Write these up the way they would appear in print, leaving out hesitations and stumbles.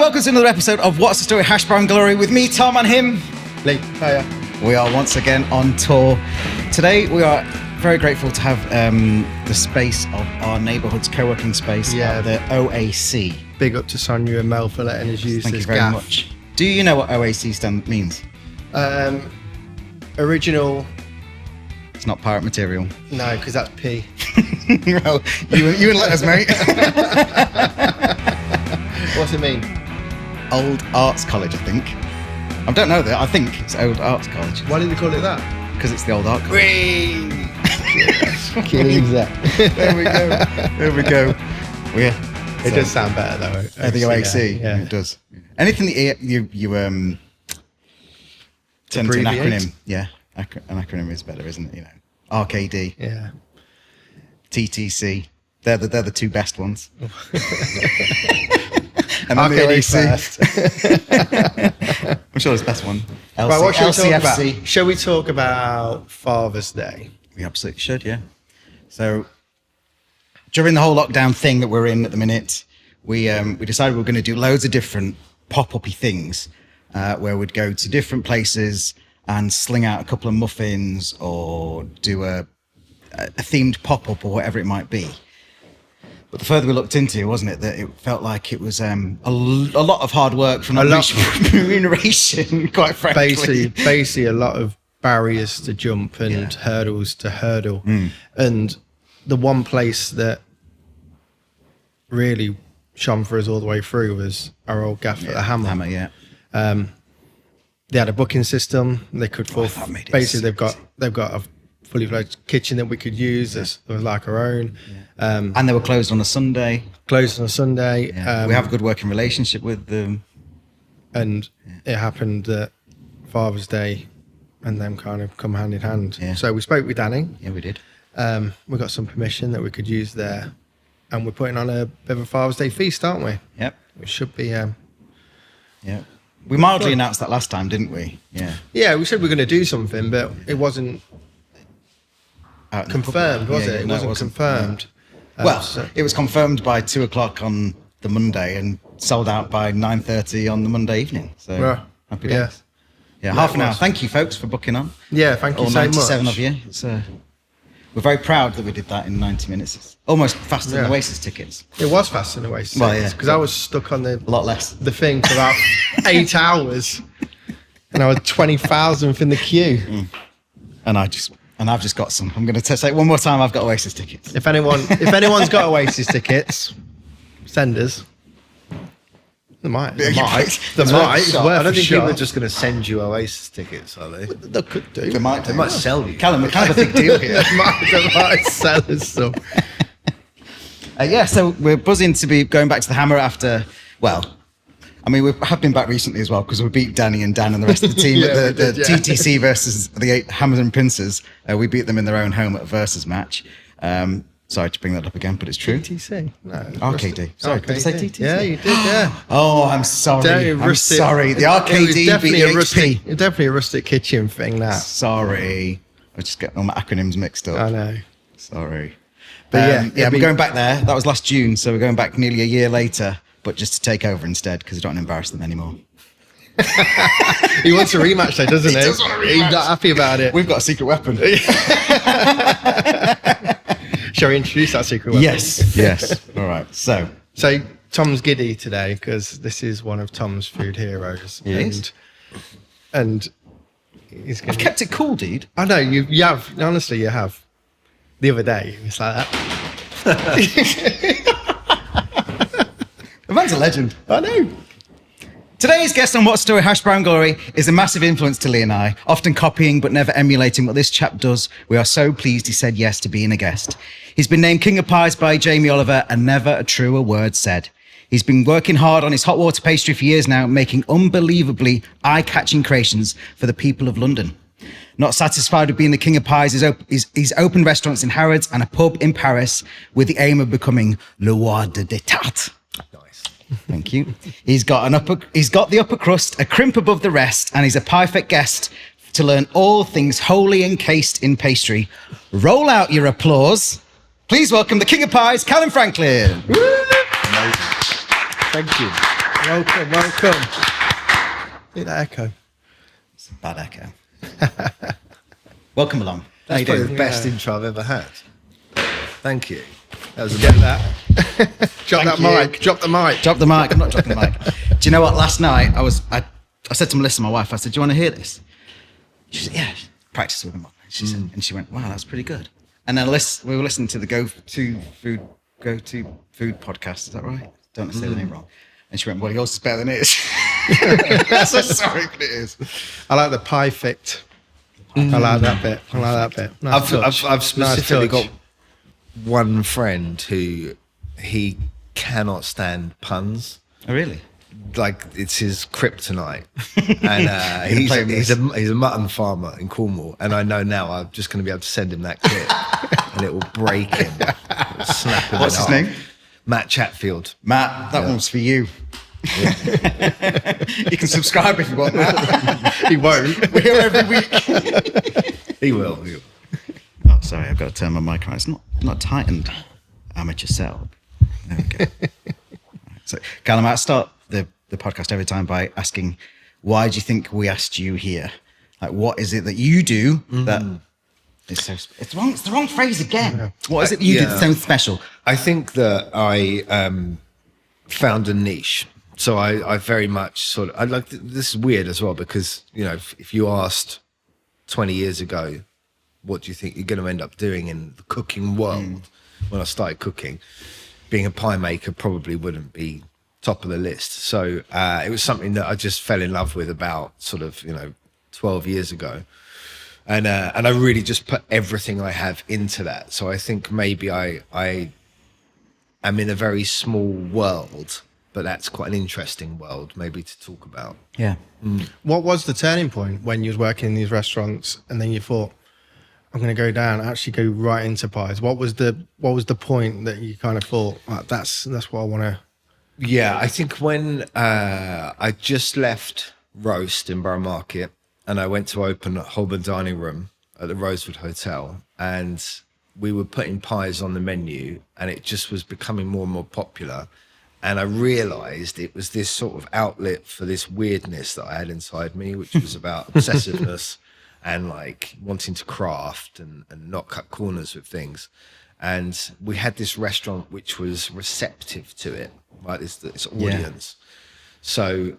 welcome to another episode of What's the Story Hash Brown Glory with me, Tom, and him, Lee. Hiya. We are once again on tour. Today we are very grateful to have the space of our neighbourhood's co-working space, the OAC. Big up to Sonia and Mel for letting us use Thank this you very gaff. much. Do you know what OAC means? Original. It's not pirate material. No, because that's P. Well, you and let us, mate. What's it mean? Old Arts College, I think. I don't know that. I think it's Old Arts College. Why did they call it that? Because it's the Old Art College. Killing that. There we go. It does sound better though. The OAC. Yeah. It does. Anything that you turn into an acronym. Yeah. An acronym is better, isn't it? You know, RKD. Yeah. TTC. They're the two best ones. And RKD first. I'm sure it's the best one. Right, what shall we talk LCFC. about? Shall we talk about Father's Day? We absolutely should, yeah. So during the whole lockdown thing that we're in at the minute, we decided we were going to do loads of different pop-up-y things where we'd go to different places and sling out a couple of muffins or do a themed pop-up or whatever it might be. But the further we looked into, wasn't it, that it felt like it was a lot of hard work for not much remuneration, quite frankly. Basically a lot of barriers to jump and hurdles to hurdle. And the one place that really shone for us all the way through was our old gaff at the Hammer. They had a booking system. They could basically they've got a fully fledged kitchen that we could use as like our own. And they were closed on a Sunday. We have a good working relationship with them. And it happened that Father's Day and them kind of come hand in hand. Yeah. So we spoke with Danny. Yeah, we did. We got some permission that we could use there. And we're putting on a bit of a Father's Day feast, aren't we? Yep. Which should be... Yeah. We mildly announced that last time, didn't we? Yeah. Yeah, we said we were going to do something, but it wasn't confirmed, was it? It wasn't confirmed. It was confirmed by 2:00 on the Monday and sold out by 9:30 on the Monday evening. So happy days. Yeah, half an hour. Thank you, folks, for booking on. Yeah, thank you all so 97 much. of you. We're very proud that we did that in 90 minutes. It's almost faster than the Oasis tickets. It was faster than Oasis tickets because I was stuck on a lot less the thing for about 8 hours, and I was 20,000th in the queue. And I've just got some. I'm going to say it one more time. I've got Oasis tickets. If anyone's got Oasis tickets, send us. They might. I don't think people are just going to send you Oasis tickets, are they? They could do. They might sell you. Callum, we're kind of a big deal here. they might sell us some. So we're buzzing to be going back to the Hammer after, we have been back recently as well because we beat Danny and Dan and the rest of the team at the TTC versus the 8 Hammers and Pincers. We beat them in their own home at a versus match. Sorry to bring that up again, but it's true. TTC? No. RKD. Sorry, did I say TTC? Yeah, you did, yeah. Oh, I'm sorry. I'm sorry. The RKD definitely a rustic kitchen thing, that. Sorry. I just get all my acronyms mixed up. I know. Sorry. But we're going back there. That was last June, so we're going back nearly a year later, but just to take over instead because I don't want to embarrass them anymore. He wants a rematch though, doesn't he? Does want a rematch. He's not happy about it. We've got a secret weapon. Shall we introduce that secret weapon? Yes. All right. So Tom's giddy today because this is one of Tom's food heroes. And he's I've kept it cool, dude. I know you have. Honestly, you have. The other day, it's like that. The man's a legend. I know. Today's guest on What's Story Hash Brown Glory is a massive influence to Lee and I, often copying but never emulating what this chap does. We are so pleased he said yes to being a guest. He's been named King of Pies by Jamie Oliver and never a truer word said. He's been working hard on his hot water pastry for years now, making unbelievably eye-catching creations for the people of London. Not satisfied with being the King of Pies, he's opened restaurants in Harrods and a pub in Paris with the aim of becoming le roi de tarte. Thank you. He's got the upper crust, a crimp above the rest, and he's a perfect guest to learn all things wholly encased in pastry. Roll out your applause. Please welcome the King of Pies, Calum Franklin. Thank you. Welcome. Look at that echo. It's a bad echo. Welcome along. That's probably the best intro I've ever had. Thank you. That was Get that. Drop Thank that you. mic. Drop the mic. Drop the mic. I'm not dropping the mic. Do you know what? Last night I said to Melissa, my wife, I said, "Do you want to hear this?" She said, "Yeah." Practice with them. She said, and she went, "Wow, that's pretty good." And then we were listening to the Go to Food podcast. Is that right? Don't say the name wrong. And she went, "Well, yours is better than his." So sorry, but it is. I like the pie fit. I like that bit. Nice I've specifically touch. got one friend who he cannot stand puns. Oh, really? Like it's his kryptonite, and he's a mutton farmer in Cornwall, and I know now I'm just going to be able to send him that clip, and it will break him. It'll snap him. What's his name? Matt Chatfield. Matt, that one's for you. Yeah. You can subscribe if you want, Matt. He won't. We're here every week. He will. Oh, sorry, I've got to turn my mic on. It's not tightened. Amateur setup. There we go. Right, so, Calum, I start the podcast every time by asking, why do you think we asked you here? Like, what is it that you do that is so... It's the wrong phrase again. Yeah. What is it that you do that's so special? I think that I found a niche. So I very much sort of... this is weird as well because, you know, if you asked 20 years ago, what do you think you're going to end up doing in the cooking world? When I started cooking, being a pie maker probably wouldn't be top of the list. So it was something that I just fell in love with about sort of, 12 years ago. And I really just put everything I have into that. So I think maybe I am in a very small world, but that's quite an interesting world maybe to talk about. Yeah. What was the turning point when you was working in these restaurants and then you thought, I'm going to go down, actually go right into pies? What was the point that you kind of thought, that's what I want to... Yeah, I think when I just left Roast in Borough Market and I went to open a Holborn dining room at the Rosewood Hotel, and we were putting pies on the menu and it just was becoming more and more popular. And I realised it was this sort of outlet for this weirdness that I had inside me, which was about obsessiveness and like wanting to craft and not cut corners with things. And we had this restaurant which was receptive to it, right? This audience. Yeah. So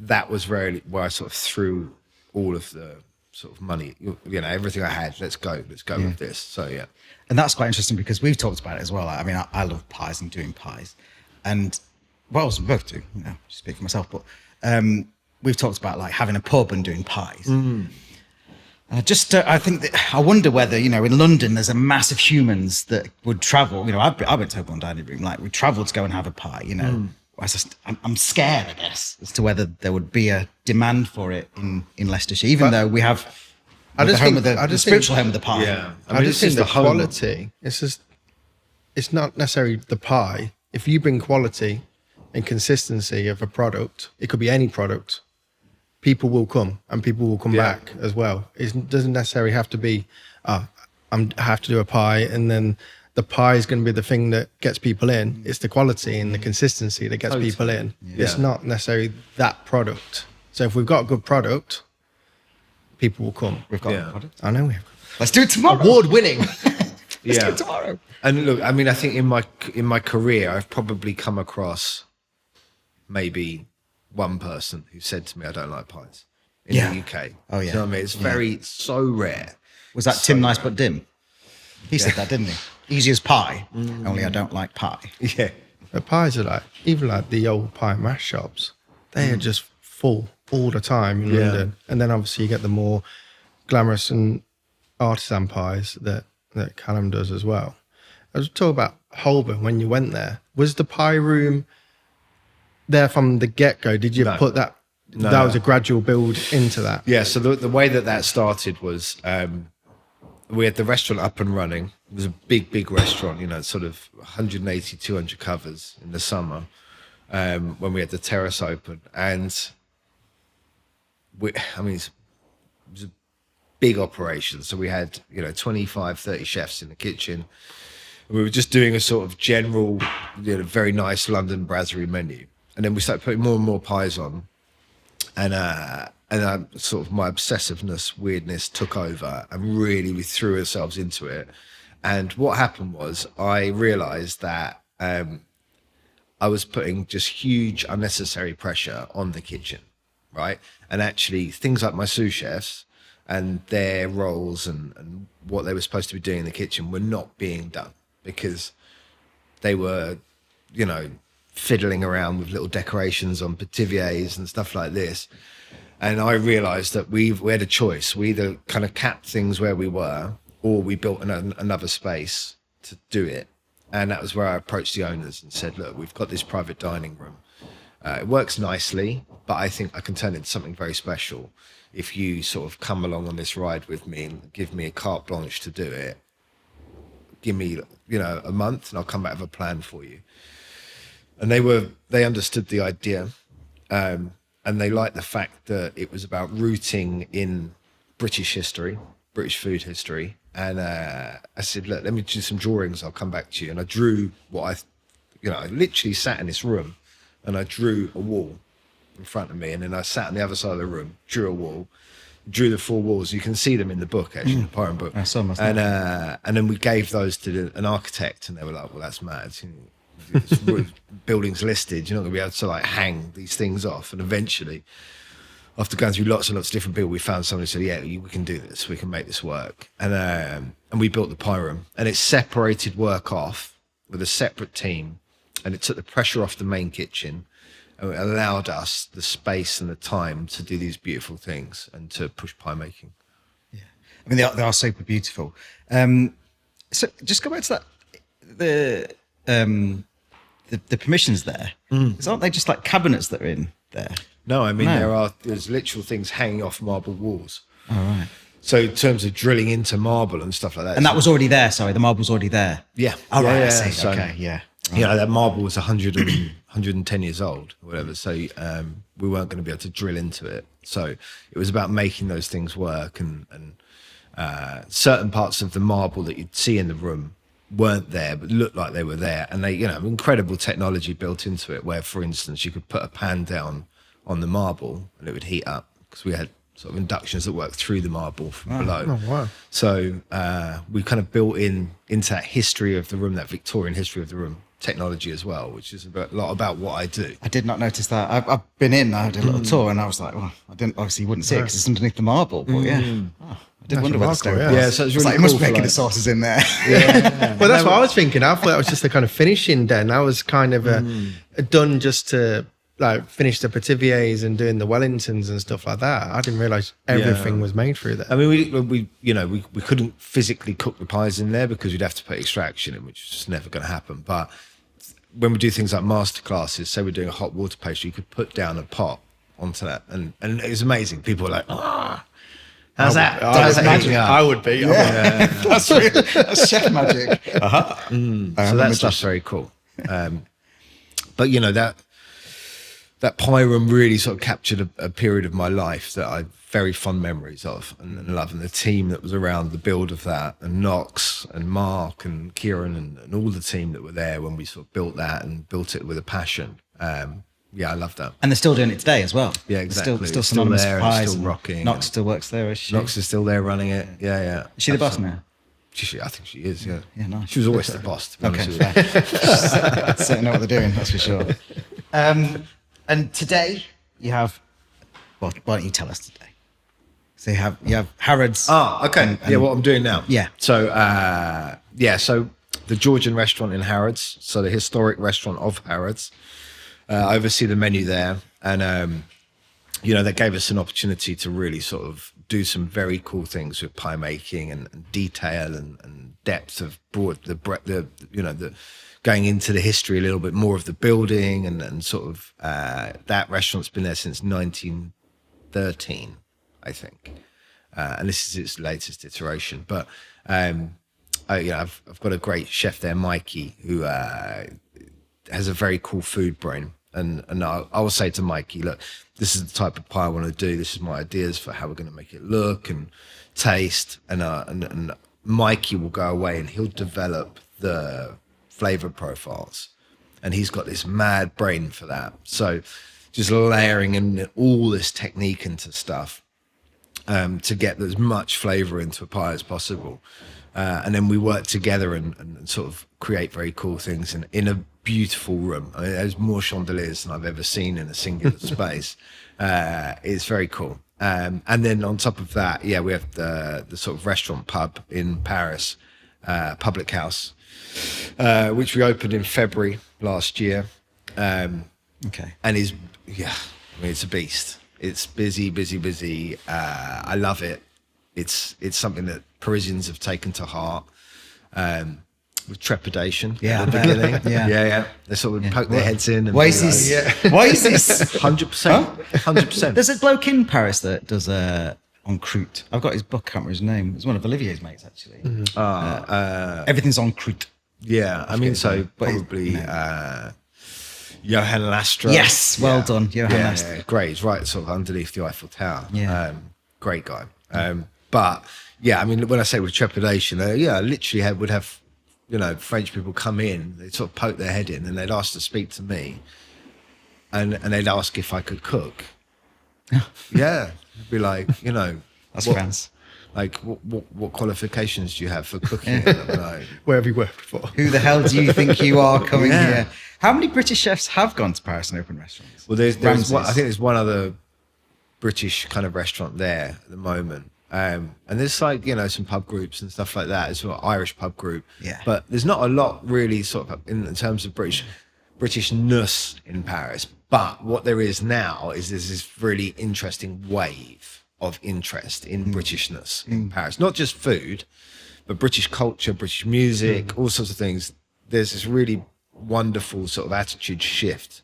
that was really where I sort of threw all of the sort of money, everything I had. Let's go with this. So yeah. And that's quite interesting because we've talked about it as well. I mean, I love pies and doing pies, and we both do. Speak for myself, but we've talked about like having a pub and doing pies. I think that I wonder whether, in London, there's a mass of humans that would travel. I've been to Holborn dining room, like we travel to go and have a pie, I'm scared, I guess, as to whether there would be a demand for it in Leicestershire, even though we have the spiritual home of the pie. Yeah. I just think the quality, it's not necessarily the pie. If you bring quality and consistency of a product, it could be any product, people will come and people will come back as well. It doesn't necessarily have to be, I have to do a pie and then the pie is going to be the thing that gets people in. It's the quality and the consistency that gets people in. Yeah. It's not necessarily that product. So if we've got a good product, people will come. We've got a product. I know we have. Let's do it tomorrow. Award winning. Let's do it tomorrow. And look, I mean, I think in my career, I've probably come across maybe one person who said to me, I don't like pies in the UK. Oh, yeah. You know what I mean? It's so rare. Was that Tim Nice But Dim? He said that, didn't he? Easy as pie, only I don't like pie. Yeah. But pies are like, even like the old pie and mash shops, they are just full all the time in London. And then obviously you get the more glamorous and artisan pies that Calum does as well. I was talking about Holborn when you went there. Was the pie room there from the get-go? Did you put that? No. That was a gradual build into that. Yeah. So the way that started was we had the restaurant up and running. It was a big restaurant, sort of 180, 200 covers in the summer when we had the terrace open. And it was a big operation. So we had, 25, 30 chefs in the kitchen. We were just doing a sort of general, very nice London brasserie menu. then we started putting more and more pies on, and I sort of my obsessiveness, weirdness took over, and really we threw ourselves into it. And what happened was I realized that I was putting just huge unnecessary pressure on the kitchen, right? And actually things like my sous chefs and their roles and what they were supposed to be doing in the kitchen were not being done, because they were, you know, fiddling around with little decorations on petiviers and stuff like this. And I realized that we had a choice. We either kind of capped things where we were, or we built another space to do it. And that was where I approached the owners and said, look, we've got this private dining room. It works nicely, but I think I can turn it into something very special if you sort of come along on this ride with me and give me a carte blanche to do it. Give me, you know, a month and I'll come back with a plan for you. And they understood the idea. And they liked the fact that it was about rooting in British history, British food history. And I said, look, let me do some drawings. I'll come back to you. And I drew I literally sat in this room and I drew a wall in front of me. And then I sat on the other side of the room, drew a wall, drew the 4 walls. You can see them in the book, actually, the Pyram book. I saw them. And then we gave those to an architect, and they were like, well, that's mad. Buildings listed, you're not going to be able to like hang these things off. And eventually, after going through lots and lots of different people, we found someone who said, yeah, we can do this, we can make this work. And we built the Pyram, and it separated work off with a separate team, and it took the pressure off the main kitchen, and it allowed us the space and the time to do these beautiful things and to push pie making. Yeah, I mean, they are super beautiful. So just go back to that, the permissions there, because aren't they just like cabinets that are in there? No, I mean, there's literal things hanging off marble walls. All right. So in terms of drilling into marble and stuff like that. And that was already there, sorry, the marble was already there. Yeah. Oh, right, yeah, I see. So, okay, yeah. Right. You know, that marble was 110 years old or whatever. So we weren't going to be able to drill into it. So it was about making those things work, and certain parts of the marble that you'd see in the room weren't there but looked like they were there, and they, you know, incredible technology built into it, where for instance you could put a pan down on the marble and it would heat up, because we had sort of inductions that worked through the marble from below. Oh, wow. So we kind of built into that history of the room, that Victorian history of the room, technology as well, which is a lot about what I do. I did not notice that. I've been in, I had a little tour, and I was like, well, I didn't, obviously you wouldn't see it because it's underneath the marble, but yeah. Oh, I did wonder where the stove was. Yeah, so it's really like, cool, it must be making like, the sauces in there. Yeah. Well, that's what I was thinking. I thought that was just a kind of finishing den. I was kind of done just to like finish the petiviers and doing the Wellingtons and stuff like that. I didn't realize everything was made through there. I mean, we couldn't physically cook the pies in there because we'd have to put extraction in, which is just never going to happen. But when we do things like master classes, say we're doing a hot water pastry, you could put down a pot onto that, and it was amazing. People were like, how's that? I would be. Yeah. That's chef magic. So that stuff's very cool. But you know, that pie room really sort of captured a period of my life that I have very fond memories of and love, and the team that was around the build of that, and Knox and Mark and Kieran and all the team that were there when we sort of built that and built it with a passion. Yeah, I love that. And they're still doing it today as well. Yeah, exactly. Still It's synonymous there, with pies. it's still rocking. Knox still works there, is she? Knox is still there running it. Yeah. Is she the boss now? I think she is, yeah. Yeah, nice. She was always the boss, to be honest with Okay, you. fair. Certainly know what they're doing, that's for sure. And today you have, well, why don't you tell us today? So you have Harrods. Ah, okay. And what I'm doing now. Yeah. So, so the Georgian restaurant in Harrods, so the historic restaurant of Harrods. I oversee the menu there, and that gave us an opportunity to really sort of do some very cool things with pie making and detail and depth of the going into the history a little bit more of the building and sort of that restaurant's been there since 1913, I think, and this is its latest iteration. But I've got a great chef there, Mikey, who has a very cool food brain. And I will say to Mikey, look, this is the type of pie I want to do. This is my ideas for how we're going to make it look and taste. And Mikey will go away and he'll develop the flavor profiles. and he's got this mad brain for that. So just layering in all this technique into stuff to get as much flavor into a pie as possible. And then we work together and sort of create very cool things in a beautiful room. I mean, there's more chandeliers than I've ever seen in a singular space. It's very cool. And then on top of that, yeah, we have the sort of restaurant pub in Paris, Public House, which we opened in February last year. Okay. And I mean, it's a beast. It's busy. I love it. It's something that Parisians have taken to heart with trepidation at the beginning. Yeah. They sort of poke their heads in. And why is this? Why is this? 100%. 100%. There's a bloke in Paris that does on croûte. I've got his book. I can't remember his name. It's one of Olivier's mates, actually. Everything's on croûte. Yeah, I mean, so probably Johann Lastra. Yes, well done, Johann Lastra. Yeah, great. He's right sort of underneath the Eiffel Tower. Yeah. Great guy. But yeah, I mean, when I say with trepidation, I literally would have, French people come in, they'd sort of poke their head in and they'd ask to speak to me and they'd ask if I could cook. Yeah. It'd be like, That's France. Like, what qualifications do you have for cooking? Like, Where have you worked before? Who the hell do you think you are coming here? How many British chefs have gone to Paris and opened restaurants? well, there's one, I think there's one other British kind of restaurant there at the moment. And there's like, some pub groups and stuff like that. It's an Irish pub group. Yeah. But there's not a lot really sort of in terms of Britishness in Paris. But what there is now is there's this really interesting wave of interest in Britishness in Paris. Not just food, but British culture, British music, all sorts of things. There's this really wonderful sort of attitude shift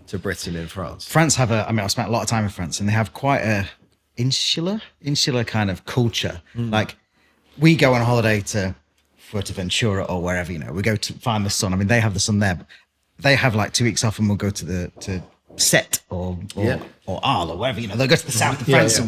to Britain in France. France have I've spent a lot of time in France, and they have quite a insular kind of culture. Like, we go on holiday to Fuerteventura or wherever, we go to find the sun. I mean, they have the sun there, but they have like 2 weeks off, and we'll go to Sète or Arles or wherever, they'll go to the south of France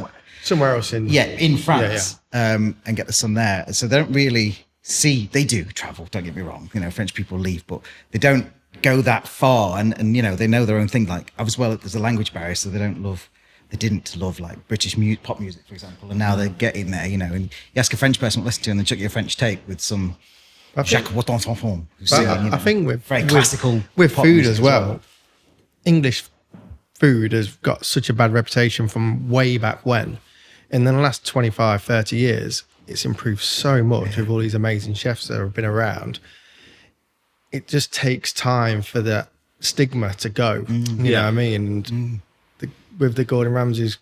somewhere else in France, and get the sun there. So they don't really they do travel, don't get me wrong, French people leave, but they don't go that far, and they know their own thing. Like, there's a language barrier, so they didn't love like British pop music, for example, and now they're getting there, and you ask a French person what to listen to, and they chuck you a French tape with some Jacques Watton-Sanfon. I think with classical with pop food music as well, English food has got such a bad reputation from way back when. In the last 25, 30 years, it's improved so much with all these amazing chefs that have been around. It just takes time for that stigma to go. You know what I mean? And with the Gordon Ramsays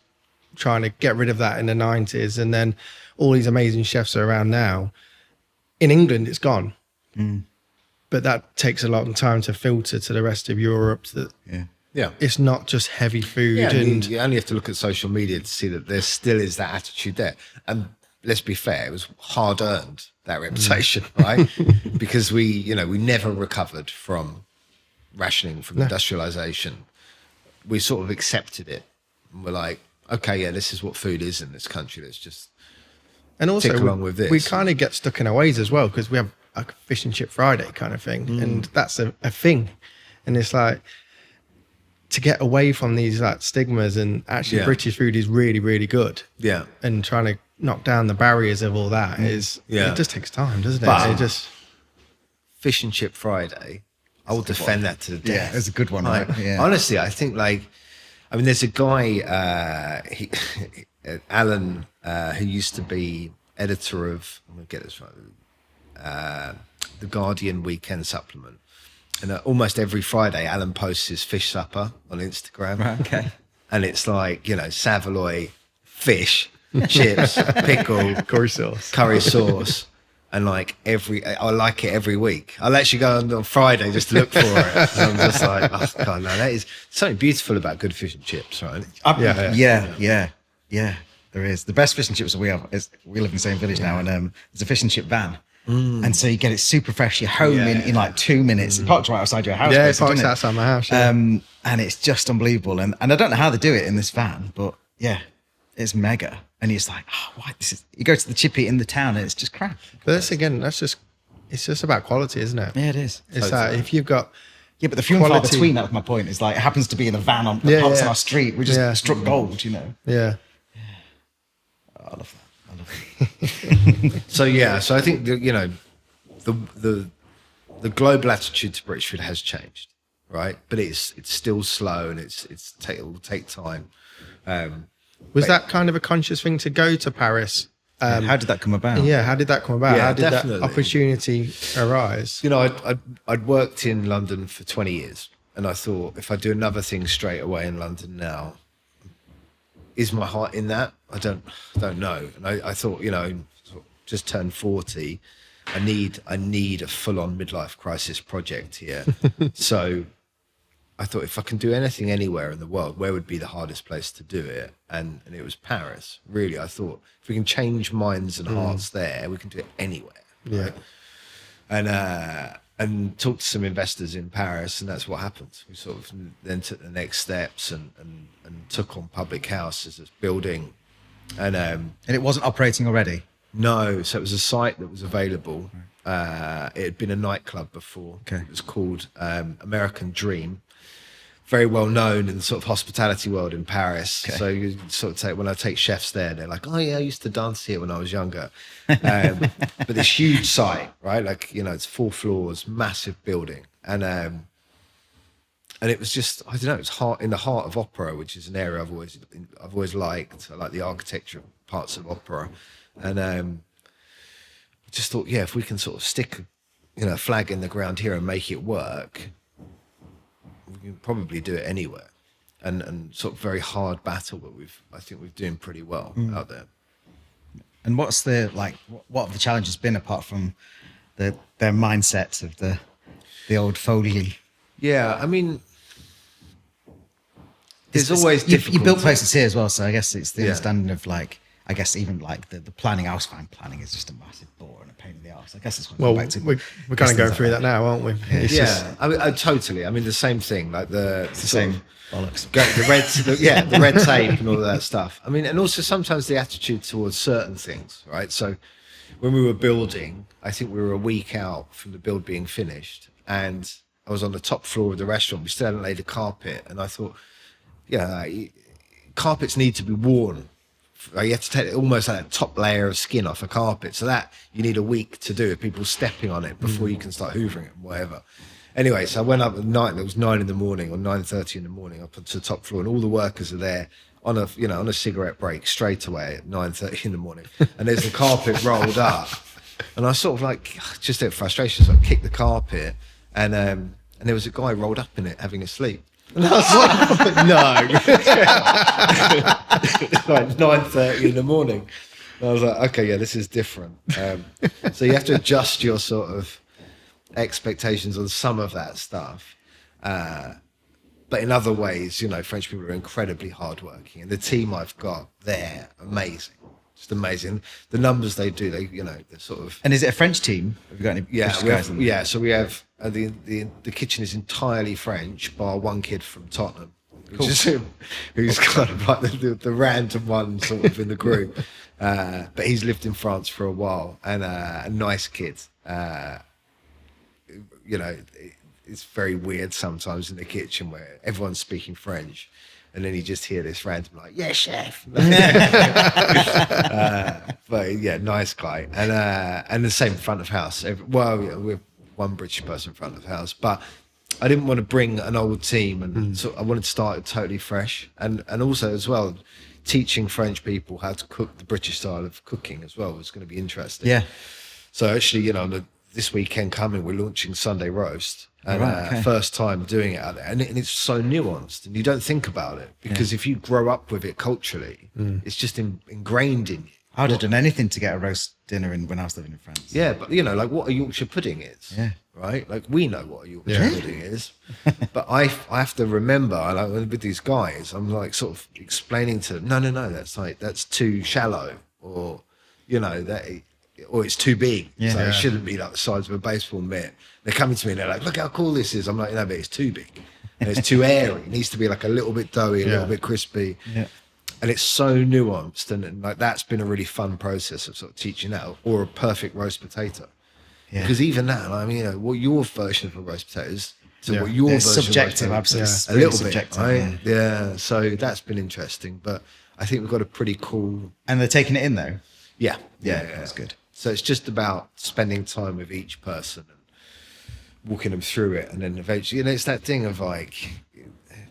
trying to get rid of that in the 90s, and then all these amazing chefs are around now. In England, it's gone. But that takes a long time to filter to the rest of Europe. Yeah. It's not just heavy food. Yeah, and you only have to look at social media to see that there still is that attitude there. And let's be fair, it was hard earned, that reputation, right? Because we never recovered from rationing, from industrialization. We sort of accepted it. And we're like, okay, yeah, this is what food is in this country. Let's just also tick along with this. We kind of get stuck in our ways as well, because we have a fish and chip Friday kind of thing. And that's a thing. And it's like, to get away from these like stigmas, and actually British food is really, really good. Yeah. And trying to knock down the barriers of all that it just takes time, doesn't it? But fish and chip Friday, I will defend that to the death. Yeah, it's a good one, right? Yeah. Honestly, I think there's a guy, Alan, who used to be editor of, I'm going to get this right, the Guardian Weekend Supplement. And almost every Friday, Alan posts his fish supper on Instagram. Right, okay. And it's like, Saveloy, fish, chips, pickle, curry sauce. And like I like it every week. I'll actually go on Friday just to look for it. And I'm just like, oh God, no, that is something beautiful about good fish and chips, right? Yeah. There is. The best fish and chips that we have is, we live in the same village now, and there's a fish and chip van. And so you get it super fresh. You're home in like 2 minutes. It parks right outside your house. Yeah, it parks outside my house. Yeah. And it's just unbelievable. And I don't know how they do it in this van, but yeah, it's mega. And it's like, why? You go to the chippy in the town, and it's just crap. But it's just about quality, isn't it? Yeah, it is. It's like, if you've got Yeah, but the few and far quality. between, that was my point, is like, it happens to be in a van on Yeah, parks yeah. on our street. We just struck gold, you know. Yeah. Oh, I love that. I love that. So I think the global attitude to British food has changed, right? But it's still slow, and it will take time. Was that kind of a conscious thing to go to Paris? How did that come about? Yeah, how did that come about? Yeah, How did definitely. that opportunity arise? You know, I'd worked in London for 20 years, and I thought, if I do another thing straight away in London now, is my heart in that? I don't know. And I thought, you know, just turned 40. I need a full-on midlife crisis project here. So I thought, if I can do anything anywhere in the world, where would be the hardest place to do it? And it was Paris. Really, I thought, if we can change minds and hearts there, we can do it anywhere. Yeah. Right? And talked to some investors in Paris, and that's what happened. We sort of then took the next steps and took on Public House as a building. And it wasn't operating already? no, so it was a site that was available. It had been a nightclub before. Okay. It was called American Dream. Very well known in the sort of hospitality world in Paris. Okay. So you sort of when I take chefs there, they're like, "Oh yeah, I used to dance here when I was younger." But this huge site, right? Like, you know, it's 4 floors, massive building, and it was just, I don't know, it's in the heart of opera, which is an area I've always liked. I like the architecture parts of opera, and I just thought, yeah, if we can sort of stick, you know, a flag in the ground here and make it work, we can probably do it anywhere. And sort of very hard battle, but I think we're doing pretty well out there. And what's the, like, what have the challenges been, apart from their mindsets of the old Foley? Yeah, I mean, there's always you difficult. built places here as well, so I guess it's the Yeah. understanding of, like, I guess even like the planning. I always find planning is just a massive bore and a pain in the arse. I guess it's Well, back to we're kind of going through that now, aren't we? It's Yeah, just- I mean, totally. I mean, the same thing, like the same bollocks. the red tape and all of that stuff. I mean, and also sometimes the attitude towards certain things, right? So when we were building, I think we were a week out from the build being finished, and I was on the top floor of the restaurant. We still hadn't laid a carpet, and I thought, yeah, carpets need to be worn. You have to take almost like a top layer of skin off a carpet, so that you need a week to do it. People stepping on it before you can start hoovering it, whatever. Anyway, so I went up at night. It was 9 in the morning or 9:30 in the morning, up to the top floor, and all the workers are there on a cigarette break straight away at 9:30 in the morning, and there's the carpet rolled up, and I sort of like just out of frustration, so I kicked the carpet, and there was a guy rolled up in it having a sleep. And I was like, no. It's like 9:30 in the morning. And I was like, okay, yeah, this is different. So you have to adjust your sort of expectations on some of that stuff. But in other ways, you know, French people are incredibly hardworking. And the team I've got there, amazing. Just amazing. The numbers they do, they're sort of... And is it a French team? Have you got any Yeah, British we guys have, in there? yeah. So we have the kitchen is entirely French, bar one kid from Tottenham, who's kind of like the random one sort of in the group. But he's lived in France for a while, and a nice kid. You know, it's very weird sometimes in the kitchen where everyone's speaking French, and then you just hear this random like, "Yeah, chef." But yeah, nice guy, and the same front of house. We're one British person front of house, but I didn't want to bring an old team, and so I wanted to start it totally fresh, and also as well, teaching French people how to cook the British style of cooking as well was going to be interesting. Yeah. So actually, you know, this weekend coming, we're launching Sunday Roast. And Right, okay. first time doing it out there. And it's so nuanced, and you don't think about it, because if you grow up with it culturally, it's just ingrained in you. I would have done anything to get a roast dinner when I was living in France. Yeah, but you know, like what a Yorkshire pudding is, Yeah. right? Like we know what a Yorkshire pudding is, but I have to remember, like with these guys, I'm like sort of explaining to them, no, that's too shallow, or you know or it's too big, so it shouldn't be like the size of a baseball mitt. They're coming to me and they're like, look how cool this is. I'm like, no, but it's too big, and it's too airy. It needs to be like a little bit doughy, a little bit crispy. Yeah. And it's so nuanced, and like that's been a really fun process of sort of teaching that, or a perfect roast potato. Yeah. Because even that, I mean, you know, what your version of a roast potato is to what your It's version was subjective, gonna be. absolutely. Yeah. It's A really little subjective. bit, right? Yeah. So that's been interesting, but I think we've got a pretty cool. And they're taking it in though. Yeah. That's good. So it's just about spending time with each person and walking them through it, and then eventually, it's that thing of like,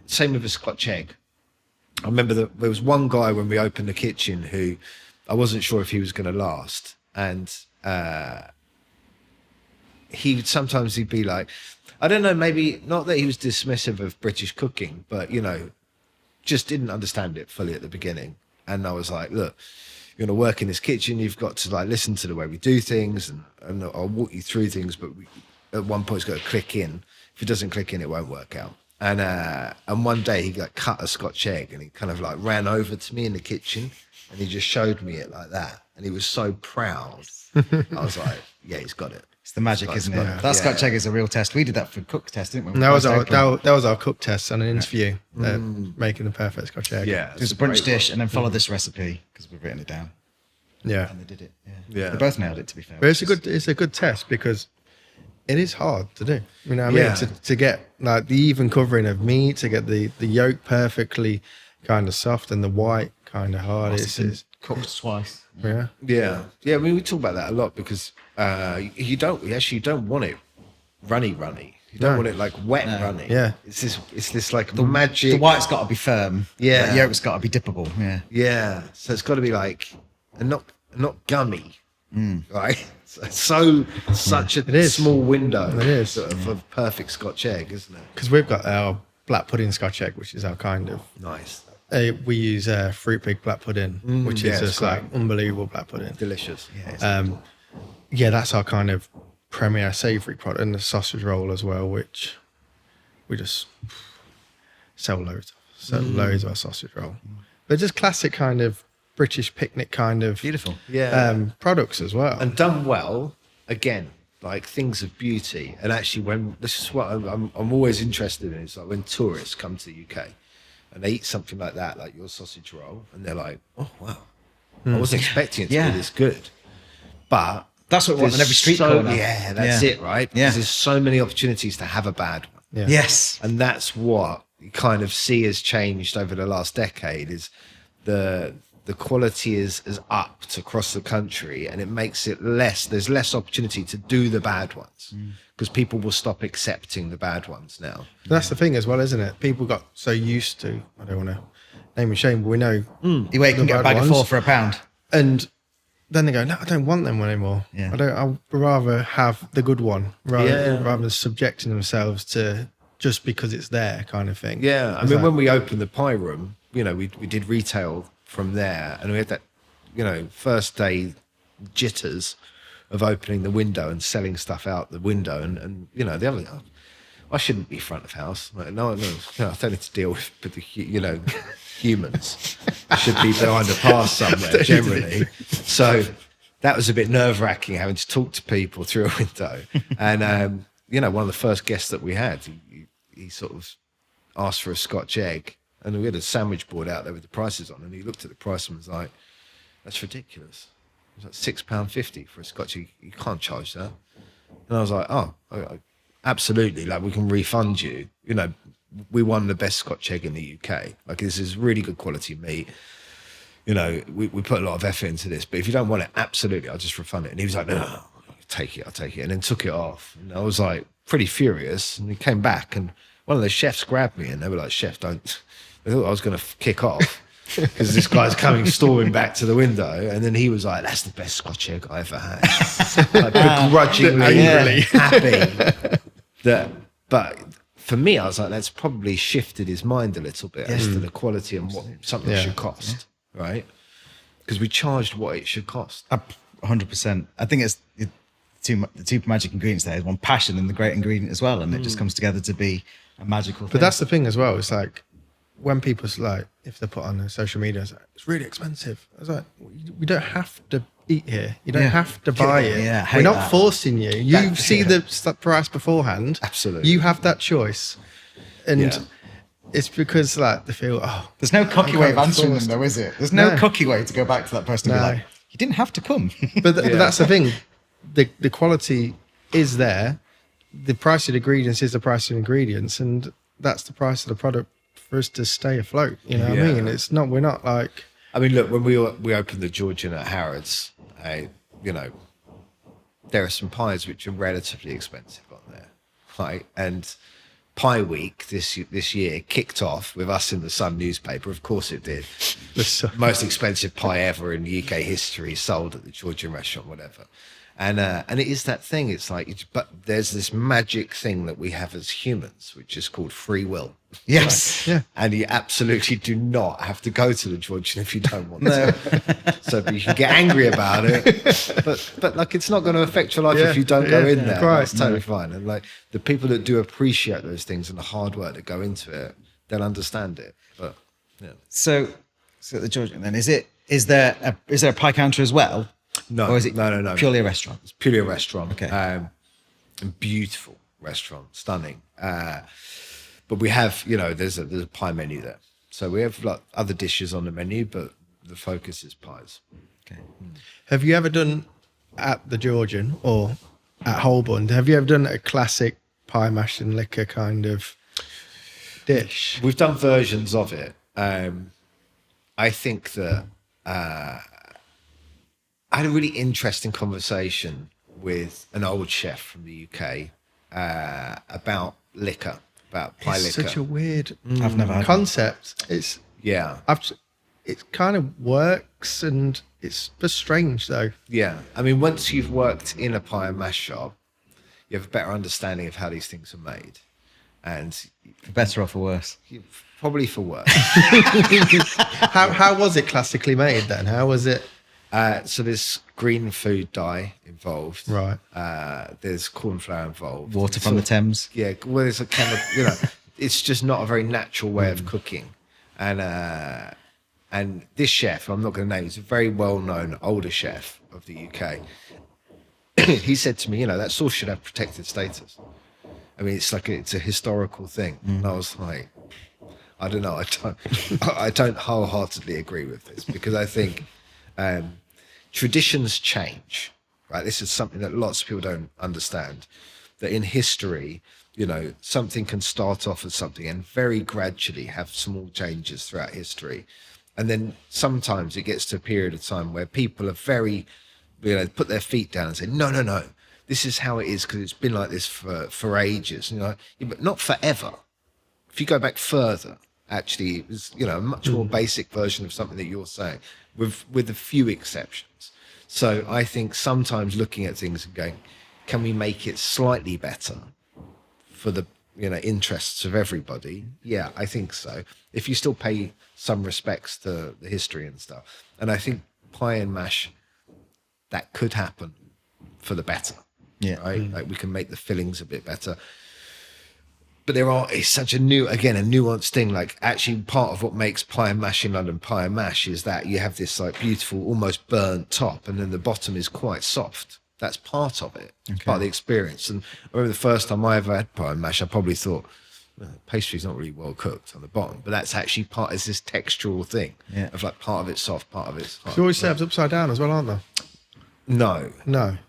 same with a Scotch egg. I remember that there was one guy when we opened the kitchen who I wasn't sure if he was going to last, and he'd be like, I don't know, maybe not that he was dismissive of British cooking, but just didn't understand it fully at the beginning. And I was like, look, you're going to work in this kitchen, you've got to like listen to the way we do things, and I'll walk you through things, but at one point it's got to click in. If it doesn't click in, it won't work out. And one day he like cut a Scotch egg and he kind of like ran over to me in the kitchen and he just showed me it like that. And he was so proud. I was like, yeah, he's got it. It's the magic, isn't it? That Scotch egg is a real test. We did that for cook test, didn't we? That was our cook test and an interview, making the perfect Scotch egg. Yeah. It was a brunch dish, and then follow this recipe because we've written it down. Yeah. And they did it. Yeah. They both nailed it, to be fair. But it's a good test because it is hard to do. You know what I mean? Yeah. To get like the even covering of meat, to get the yolk perfectly kind of soft and the white kind of hard. It's cooked twice. yeah. Yeah. I mean, we talk about that a lot because you don't want it runny. You don't want it like wet runny. Yeah. It's this like magic. The white's got to be firm. Yeah. The yolk's got to be dippable. Yeah. Yeah. So it's got to be like, and not gummy. Right. Such a small window. It is. Of a perfect Scotch egg, isn't it? Because we've got our black pudding Scotch egg, which is our kind of. Nice. We use fruit pig black pudding, which is just like unbelievable black pudding. Delicious. Yeah, that's our kind of premier savoury product, and the sausage roll as well, which we just sell loads of our sausage roll. They're just classic kind of British picnic kind of Beautiful. products as well. And done well, again, like things of beauty. And actually, this is what I'm always interested in, is like when tourists come to the UK and they eat something like that, like your sausage roll, and they're like, oh wow, I wasn't expecting it to be this good. But that's what we want on every street corner. Yeah, that's it, right? Yeah. Because there's so many opportunities to have a bad one. Yeah. Yes. And that's what you kind of see has changed over the last decade, is the quality is upped across the country, and it makes it there's less opportunity to do the bad ones because people will stop accepting the bad ones now. That's the thing as well, isn't it? People got so used to, I don't want to name and shame, but we know You can get a bag of four for £1. and then they go, no, I don't want them anymore. Yeah. I'd rather have the good one rather than subjecting themselves to just because it's there kind of thing. Yeah, I mean, when we opened the pie room, we did retail from there, and we had that, first day jitters of opening the window and selling stuff out the window, and the other, I shouldn't be front of house. Like, no, I don't need to deal with the humans. I should be behind a pass somewhere generally. So that was a bit nerve-wracking, having to talk to people through a window. And one of the first guests that we had, he sort of asked for a Scotch egg. And we had a sandwich board out there with the prices on, and he looked at the price and was like, that's ridiculous. It was like £6.50 for a Scotch. You can't charge that. And I was like, oh, absolutely. Like, we can refund you. We won the best Scotch egg in the UK. Like, this is really good quality meat. We put a lot of effort into this, but if you don't want it, absolutely, I'll just refund it. And he was like, no, I'll take it. And then took it off. And I was like pretty furious. And he came back, and one of the chefs grabbed me, and they were like, chef, don't. They thought I was going to kick off because this guy's coming storming back to the window, and then he was like, "That's the best Scotch egg I ever had." Like, begrudgingly happy that. But for me, I was like, that's probably shifted his mind a little bit as to the quality and what something should cost, right? Because we charged what it should cost. 100%. I think it's the two magic ingredients there. One, passion, and the great ingredient as well, and it just comes together to be a magical thing. But that's the thing as well. It's like when people's like, if they put on social media, it's really expensive. I was like, we don't have to eat here. You don't have to buy it. Yeah, we're not forcing you. You see the price beforehand. Absolutely. You have that choice. And it's because like they feel, there's no cocky way of answering them though, is it? There's no cocky way to go back to that person and be like, you didn't have to come. But that's the thing. The quality is there. the price of the ingredients is the price of ingredients, and that's the price of the product for us to stay afloat. You know what I mean? It's not. We're not like. I mean, look, when we opened the Georgian at Harrods, you know, there are some pies which are relatively expensive on there, right? And Pie Week this year kicked off with us in the Sun newspaper. Of course it did. The most expensive pie ever in UK history sold at the Georgian restaurant, whatever. And it is that thing. It's like, but there's this magic thing that we have as humans, which is called free will. Yes. Yeah. And you absolutely do not have to go to the Georgian if you don't want to. So you can get angry about it, but like it's not going to affect your life if you don't go in there. That's totally fine. And like the people that do appreciate those things and the hard work that go into it, they'll understand it. But yeah. So the Georgian then, is there a pie counter as well? No. Or is it no. purely a restaurant? It's purely a restaurant. Okay. And beautiful restaurant, stunning. But we have, you know, there's a pie menu there. So we have like other dishes on the menu, but the focus is pies. Okay. Have you ever done at the Georgian or at Holborn? Have you ever done a classic pie mash and liquor kind of dish? We've done versions of it. I think that I had a really interesting conversation with an old chef from the UK about liquor. About pie liquor. It's such a weird I've never had concept. It kind of works, and it's just strange though. Yeah, I mean, once you've worked in a pie and mash shop, you have a better understanding of how these things are made, and For better or for worse? probably for worse. How was it classically made then? How was it? So there's green food dye involved. Right. There's corn flour involved. Water from the Thames? Yeah, well, there's a kind of, you know, it's just not a very natural way of cooking. And this chef, I'm not going to name, he's a very well-known older chef of the UK. He said to me, you know, that sauce should have protected status. I mean, it's like it's a historical thing. And I was like, I don't know, I don't wholeheartedly agree with this, because I think traditions change, right? This is something that lots of people don't understand, that in history, you know, something can start off as something and very gradually have small changes throughout history. And then sometimes it gets to a period of time where people are very, you know, put their feet down and say, no, this is how it is because it's been like this for ages. You know, but not forever. If you go back further, actually, it was, you know, a much more basic version of something that you're saying, with a few exceptions. So I think sometimes looking at things and going, can we make it slightly better for the, you know, interests of everybody? Yeah, I think so. If you still pay some respects to the history and stuff. And I think pie and mash, that could happen for the better. Yeah. Right? Like we can make the fillings a bit better. But it's such a nuanced thing. Like actually part of what makes pie and mash in London pie and mash is that you have this like beautiful, almost burnt top, and then the bottom is quite soft. That's part of it. It's part of the experience. And I remember the first time I ever had pie and mash, I probably thought, well, pastry's not really well cooked on the bottom, but that's actually it's this textural thing of like part of it's soft, part of it's hard. It's always served upside down as well, aren't they? No.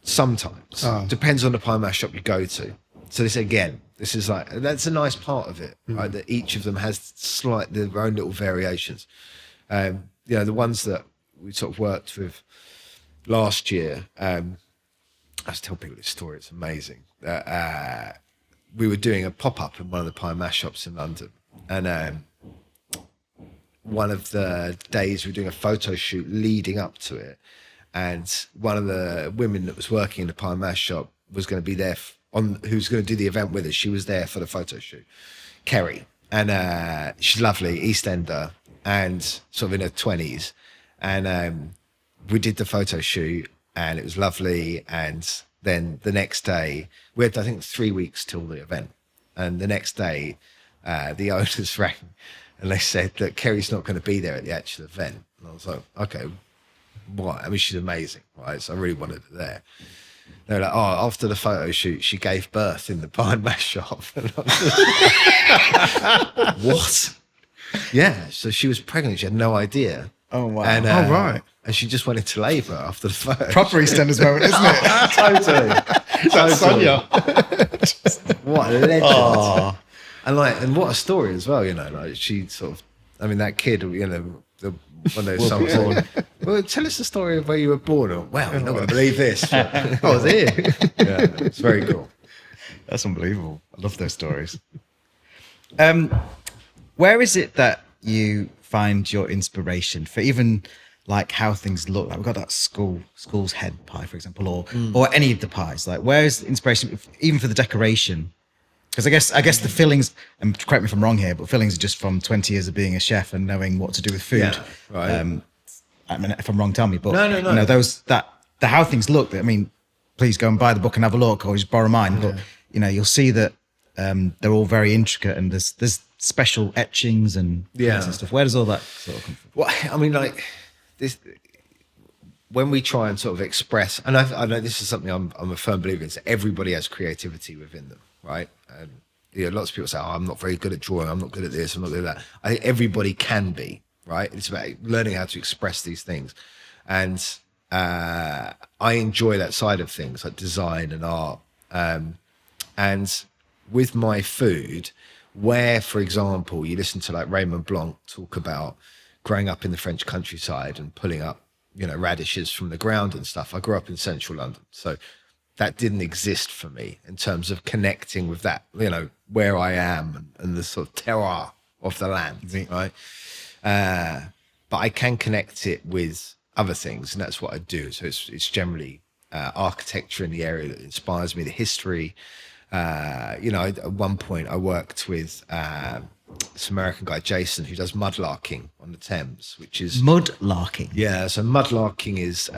Sometimes. Depends on the pie and mash shop you go to. So this is like, that's a nice part of it, right? That each of them has their own little variations. You know, the ones that we sort of worked with last year, I have to tell people this story, it's amazing. We were doing a pop-up in one of the pie and mash shops in London. And one of the days we were doing a photo shoot leading up to it. And one of the women that was working in the pie and mash shop was going to be there who's going to do the event with us. She was there for the photo shoot, Kerry. And she's lovely, East Ender, and sort of in her 20s. And we did the photo shoot and it was lovely. And then the next day, we had, I think, 3 weeks till the event. And the next day, the owners rang and they said that Kerry's not going to be there at the actual event. And I was like, okay, why? I mean, she's amazing, right? So I really wanted her there. They were like, oh, after the photo shoot, she gave birth in the pie and mash shop. And I was just, what? Yeah, so she was pregnant. She had no idea. Oh, wow. And, right. And she just went into labour after the photo. Proper EastEnders moment, isn't it? Totally. That's Sonia. What a legend. Oh. And what a story as well, like she sort of, I mean, that kid, one of those songs. Well, tell us the story of where you were born. Or, wow, you're not going to believe this. But, I was here. yeah, it's very cool. That's unbelievable. I love those stories. Where is it that you find your inspiration for even like how things look? Like we've got that school's head pie, for example, or any of the pies. Like where's the inspiration, even for the decoration? Because I guess the fillings, and correct me if I'm wrong here, but fillings are just from 20 years of being a chef and knowing what to do with food. Yeah, right. I mean, if I'm wrong, tell me. But No. you know, the how things look. I mean, please go and buy the book and have a look, or just borrow mine. But you know, you'll see that they're all very intricate, and there's special etchings and and stuff. Where does all that sort of come from? Well, I mean, like this, when we try and sort of express, and I know this is something I'm a firm believer in. So everybody has creativity within them, right? And lots of people say, "Oh, I'm not very good at drawing. I'm not good at this. I'm not good at that." I think everybody can be, right? It's about learning how to express these things, and I enjoy that side of things, like design and art, and with my food, where, for example, you listen to like Raymond Blanc talk about growing up in the French countryside and pulling up, radishes from the ground and stuff. I grew up in central London, so that didn't exist for me in terms of connecting with that, where I am and the sort of terroir of the land, right? But I can connect it with other things, and that's what I do. So it's generally architecture in the area that inspires me, the history. At one point I worked with this American guy, Jason, who does mudlarking on the Thames, which is... Mudlarking? Yeah, so mudlarking is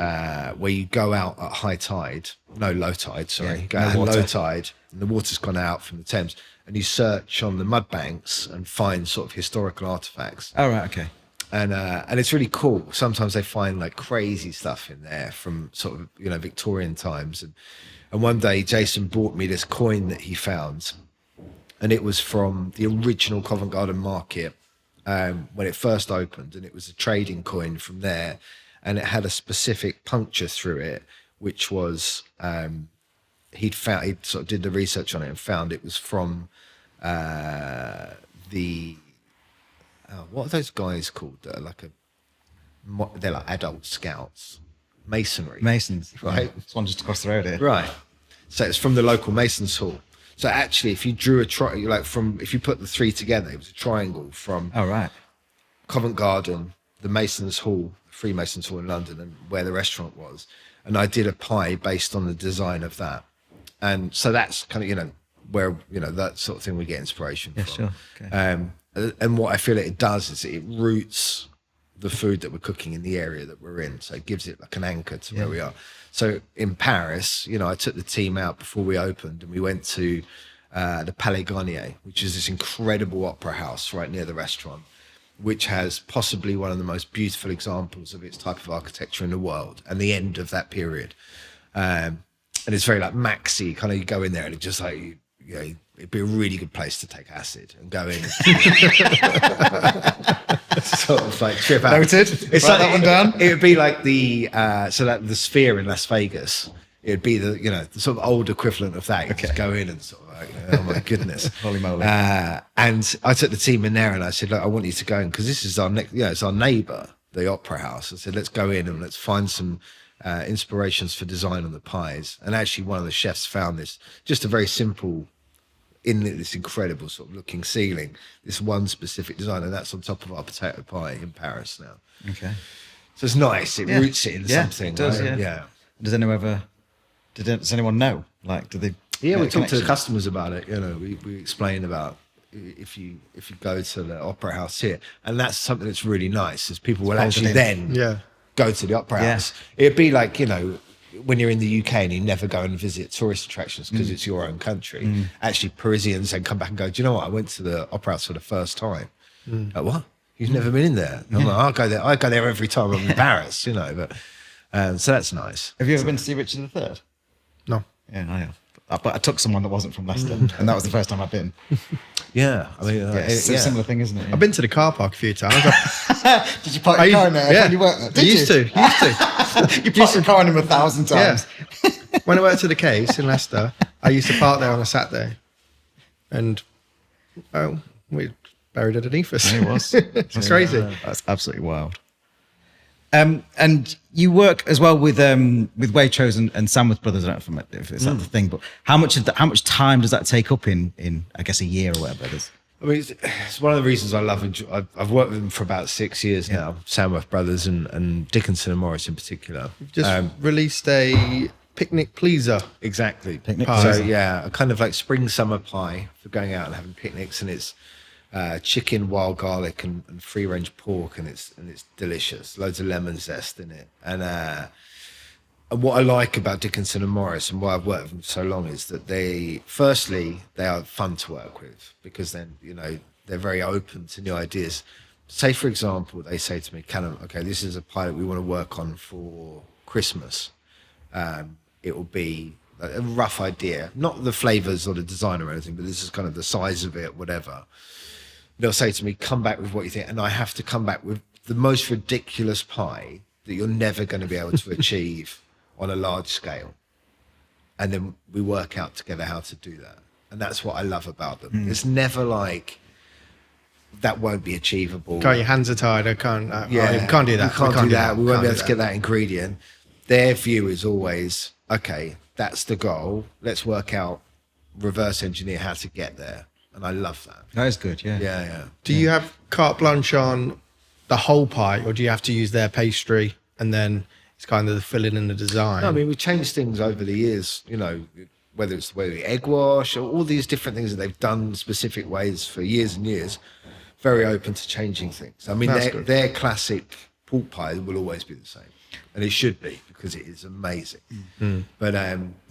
where you go out at high tide, low tide, sorry. You go out at low tide, and the water's gone out from the Thames, and you search on the mud banks and find sort of historical artifacts. Oh, right, okay. And it's really cool. Sometimes they find like crazy stuff in there from sort of, Victorian times. And one day Jason brought me this coin that he found, and it was from the original Covent Garden market when it first opened, and it was a trading coin from there, and it had a specific puncture through it, which was he'd sort of did the research on it and found it was from what are those guys called that are they're like adult scouts? Masons, right? It's one just across the road here. Right. So it's from the local Masons Hall. So actually, if you drew if you put the three together, it was a triangle from Covent Garden, the Masons Hall, Freemasons Hall in London, and where the restaurant was. And I did a pie based on the design of that. And so that's kind of, where, that sort of thing we get inspiration from. Sure. Okay. And what I feel it does is it roots the food that we're cooking in the area that we're in. So it gives it like an anchor to where we are. So in Paris, I took the team out before we opened, and we went to the Palais Garnier, which is this incredible opera house right near the restaurant, which has possibly one of the most beautiful examples of its type of architecture in the world, and the end of that period. And it's very like maxi, kind of you go in there and it just like, it'd be a really good place to take acid and go in. Sort of like trip out. Noted. It's Write like that one down. It would be like the Sphere in Las Vegas. It would be the sort of old equivalent of that. You just go in and sort of like, oh my goodness, holy moly. And I took the team in there and I said, look, I want you to go in because this is our next, it's our neighbour, the Opera House. I said, let's go in and let's find some inspirations for design on the pies. And actually, one of the chefs found this, just a very simple, in this incredible sort of looking ceiling, this one specific design, and that's on top of our potato pie in Paris now. Okay. So it's nice. It roots it into something. It does, right? yeah. Does anyone know? Like, do they? Yeah, we talk to the customers about it. We explain about if you go to the Opera House here, and that's something that's really nice. Is people will actually then go to the Opera House. It'd be like when you're in the UK and you never go and visit tourist attractions because it's your own country. Actually, Parisians then come back and go, do you know what? I went to the Opera House for the first time. Like, what? You've never been in there? I'm like, I go there every time I'm in Paris, but so that's nice. Have you ever been to see Richard III? No. Yeah, I have. But I took someone that wasn't from Leicester, and that was the first time I've been. Yeah, I mean, it's a similar thing, isn't it? I've been to the car park a few times. Did you park your car in there? Yeah, you worked there? Did you used to. You parked your car in him 1,000 times. Yeah. When I worked at the Caves in Leicester, I used to park there on a Saturday, and we buried underneath us. It was. It's crazy. That's absolutely wild. And you work as well with Waitrose and Sandwich Brothers. I don't know if it's that the thing, but how much time does that take up in I guess a year or whatever it is? I mean, it's one of the reasons I love. I've worked with them for about 6 years now. Sandwich Brothers and Dickinson and Morris in particular. We've just released a picnic pleaser. Exactly. Picnic So pie. yeah, a kind of like spring summer pie for going out and having picnics, and it's chicken, wild garlic, and free range pork, and it's delicious. Loads of lemon zest in it, and what I like about Dickinson and Morris and why I've worked with them so long is that they are fun to work with, because then they're very open to new ideas. Say for example, they say to me, Calum, okay, this is a pie that we want to work on for Christmas. It will be a rough idea, not the flavors or the design or anything, but this is kind of the size of it, whatever. They'll say to me, come back with what you think. And I have to come back with the most ridiculous pie that you're never going to be able to achieve on a large scale. And then we work out together how to do that. And that's what I love about them. It's never like, that won't be achievable. Your hands are tied. I can't. Can't do that. We can't do that. We won't be able to get that ingredient. Their view is always, okay, that's the goal. Let's work out, reverse engineer how to get there. And I love that. That is good, yeah. Yeah. Do you have carte blanche on the whole pie, or do you have to use their pastry and then it's kind of the filling and the design? No, I mean, we've changed things over the years, whether it's the way we egg wash or all these different things that they've done specific ways for years and years. Very open to changing things. I mean, their classic pork pie will always be the same. And it should be, because it is amazing. But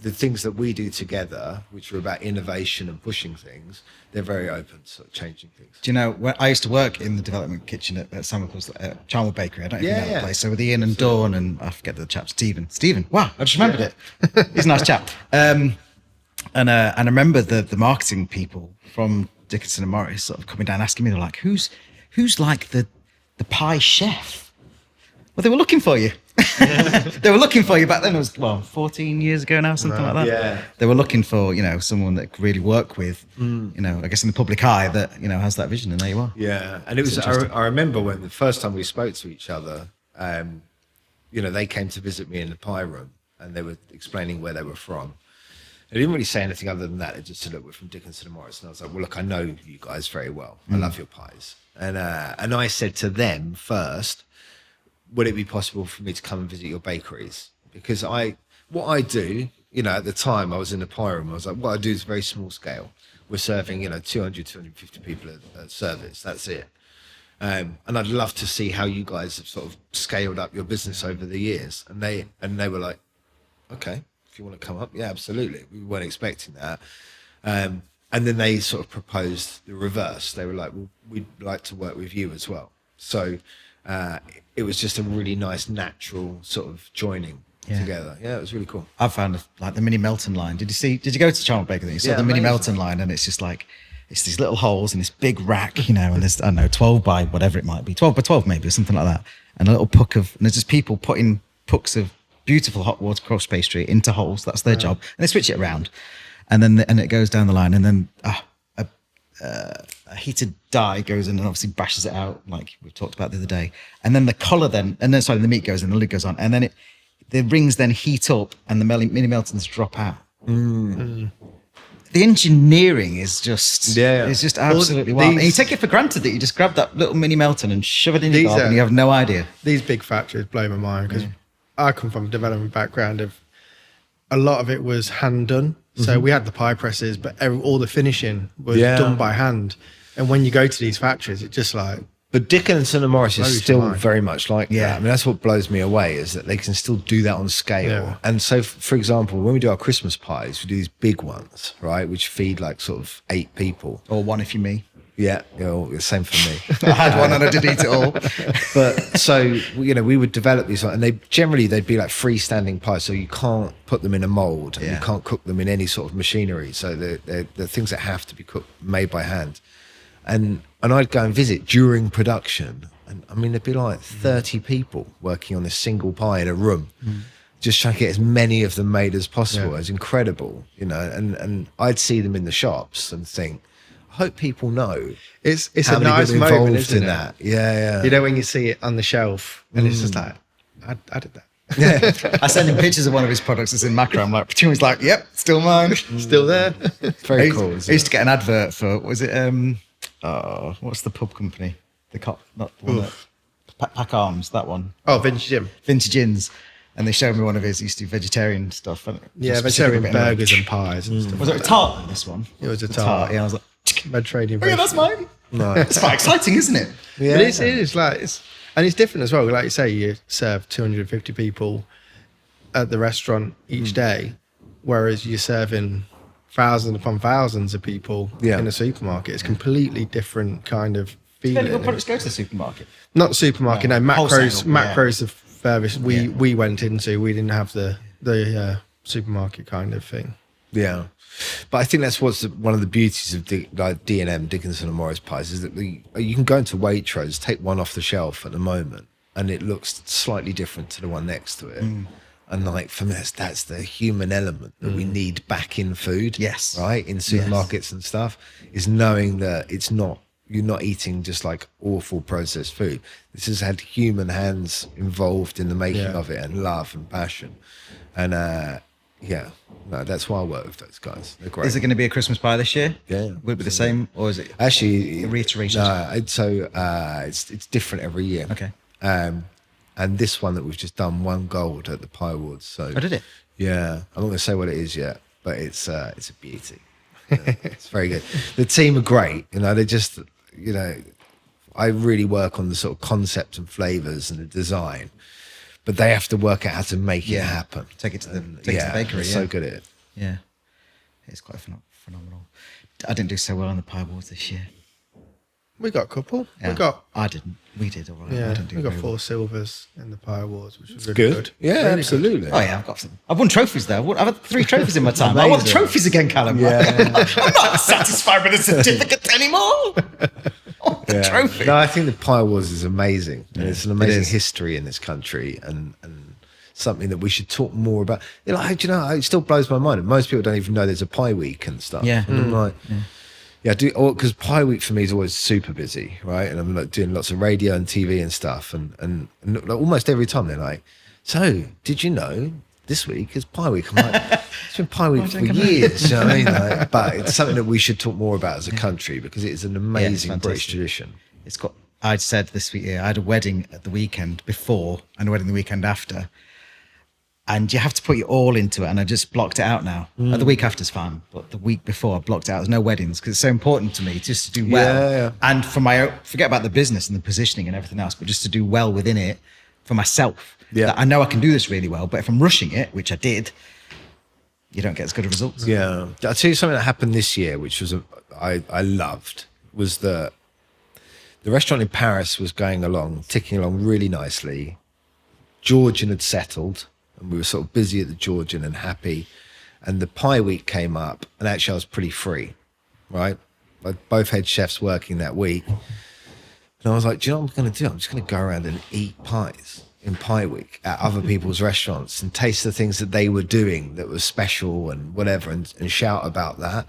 the things that we do together, which are about innovation and pushing things, they're very open to sort of changing things. Do you know, when I used to work in the development kitchen at Sandwich, Charnwood Bakery. I don't know if you know that place. So with Ian and Dawn and I forget the chap, Stephen. Wow, I just remembered it. He's a nice chap. And I remember the marketing people from Dickinson and Morris sort of coming down asking me, they're like, who's like the pie chef? Well, they were looking for you. They were looking for you back then. It was 14 years ago now, something like that. Yeah. They were looking for someone that could really work with, I guess in the public eye that has that vision, and there you are. Yeah, and it was. I remember when the first time we spoke to each other, they came to visit me in the pie room, and they were explaining where they were from. They didn't really say anything other than that. They just said, "Look, we're from Dickinson and Morris," and I was like, "Well, look, I know you guys very well. I love your pies." And I said to them first, would it be possible for me to come and visit your bakeries? Because what I do, at the time I was in the pie room, I was like, what I do is very small scale. We're serving, 200, 250 people at service. That's it. And I'd love to see how you guys have sort of scaled up your business over the years. And they were like, okay, if you want to come up, yeah, absolutely. We weren't expecting that. And then they sort of proposed the reverse. They were like, well, we'd like to work with you as well. So it was just a really nice, natural sort of joining together. Yeah, it was really cool. I found the mini Melton line. Did you go to Charlotte Baker? You saw the mini Melton line, and it's just like, it's these little holes in this big rack, and there's, I don't know, 12 by whatever it might be, 12 by 12 maybe, or something like that. And a little puck and there's just people putting pucks of beautiful hot water cross pastry into holes. That's their job. And they switch it around. And then it goes down the line, and then a heated dye goes in and obviously bashes it out, like we've talked about the other day. And then the collar the meat goes in, the lid goes on, and then the rings then heat up and the mini Meltons drop out. The engineering is just absolutely wild. And you take it for granted that you just grab that little mini Melton and shove it in your gob and you have no idea. These big factories blow my mind, because I come from a development background of a lot of it was hand done. So we had the pie presses, but all the finishing was done by hand. And when you go to these factories, it's just like... But Dickinson and Morris is still mind. very much like that. I mean, that's what blows me away, is that they can still do that on scale. Yeah. And so, for example, when we do our Christmas pies, we do these big ones, right, which feed like sort of 8 people. Or one if you're me. Yeah, same for me. I had one and I did eat it all. But so, we would develop these, and they'd be like freestanding pies, so you can't put them in a mold, and you can't cook them in any sort of machinery. So they're things that have to be made by hand. And I'd go and visit during production, and I mean, there'd be like 30 people working on this single pie in a room. just trying to get as many of them made as possible. It's incredible, you know, and I'd see them in the shops and think, I hope people know It's how a many nice people moment, involved isn't in it? that. Yeah. You know, when you see it on the shelf and it's just like, I did that. I sent him pictures of one of his products that's in macro. I'm like, Patino's like, yep, still mine. Still there. Very cool. I used to get an advert for, what was it, what's the pub company? Not the one that, Pack Arms, that one. Oh, Vintage Jim. Vintage Inns. And they showed me one of his, he used to do vegetarian stuff. Yeah, vegetarian burgers and pies and stuff. Was it a tart, this one? It was a tart. Yeah, I was like, Mediterranean. oh yeah, that's mine. It's quite exciting, isn't it? Yeah. But it is like, and it's different as well. Like you say, you serve 250 people at the restaurant each day, whereas you're serving thousands upon thousands of people in a supermarket. It's completely different kind of feeling. Depending on products go to the supermarket. Not the supermarket, no. Wholesale, Macros the furthest we went into. We didn't have the supermarket kind of thing. Yeah. But I think that's one of the beauties of like D&M, Dickinson and Morris pies, is that you can go into Waitrose, take one off the shelf at the moment, and it looks slightly different to the one next to it. And like for me, that's the human element that we need back in food. Yes. Right? In supermarkets and stuff, is knowing that you're not eating just like awful processed food. This has had human hands involved in the making of it, and love and passion. And that's why I work with those guys. They're great. Is it going to be a Christmas pie this year? Yeah. Will it be the same, or is it actually reiterated? No, it's different every year. Okay. And this one that we've just done won gold at the Pie Awards. So Oh, did it? Yeah, I'm not going to say what it is yet, but it's a beauty. It's very good. The team are great. You know, they just, you know, I really work on the sort of concept and flavors and the design, but they have to work out how to make it happen. Take it to the bakery. They're so good at it. Yeah, it's quite phenomenal. I didn't do so well on the Pie Awards this year. We got a couple. Yeah. I didn't. We did all right. I didn't do we got very 4 well. silvers in the Pie Awards, which was really good. Yeah, Really absolutely. Oh yeah, I've got some. I've won trophies though. I've had 3 trophies in my time. I want the trophies again, Calum. Yeah. I'm not satisfied with the certificate anymore. The trophy. No, I think the Pie Awards is amazing. And it's an amazing history in this country, and something that we should talk more about. You know, it still blows my mind. Most people don't even know there's a Pie Week and stuff. Yeah. And I'm like, I do, because Pie Week for me is always super busy, right? And I'm like doing lots of radio and TV and stuff, and almost every time they're like, "So, did you know this week is Pie Week?" I'm like, "It's been Pie Week for years." You know what I mean? Like, but it's something that we should talk more about as a country, because it is an amazing British tradition. It's got. I'd said this week. I had a wedding at the weekend before and a wedding the weekend after. And you have to put your all into it. And I just blocked it out now. The week after's fine. But the week before I blocked it out. There's no weddings because it's so important to me just to do well. Yeah. And for my own, forget about the business and the positioning and everything else, but just to do well within it for myself. Yeah. That I know I can do this really well, but if I'm rushing it, which I did, you don't get as good of results. Yeah. I'll tell you something that happened this year, which was I loved, was the restaurant in Paris was ticking along really nicely. Georgian had settled, and we were sort of busy at the Georgian and happy. And the Pie Week came up, and actually I was pretty free, right? Like both head chefs working that week. And I was like, do you know what I'm going to do? I'm just going to go around and eat pies in Pie Week at other people's restaurants and taste the things that they were doing that was special and whatever, and shout about that.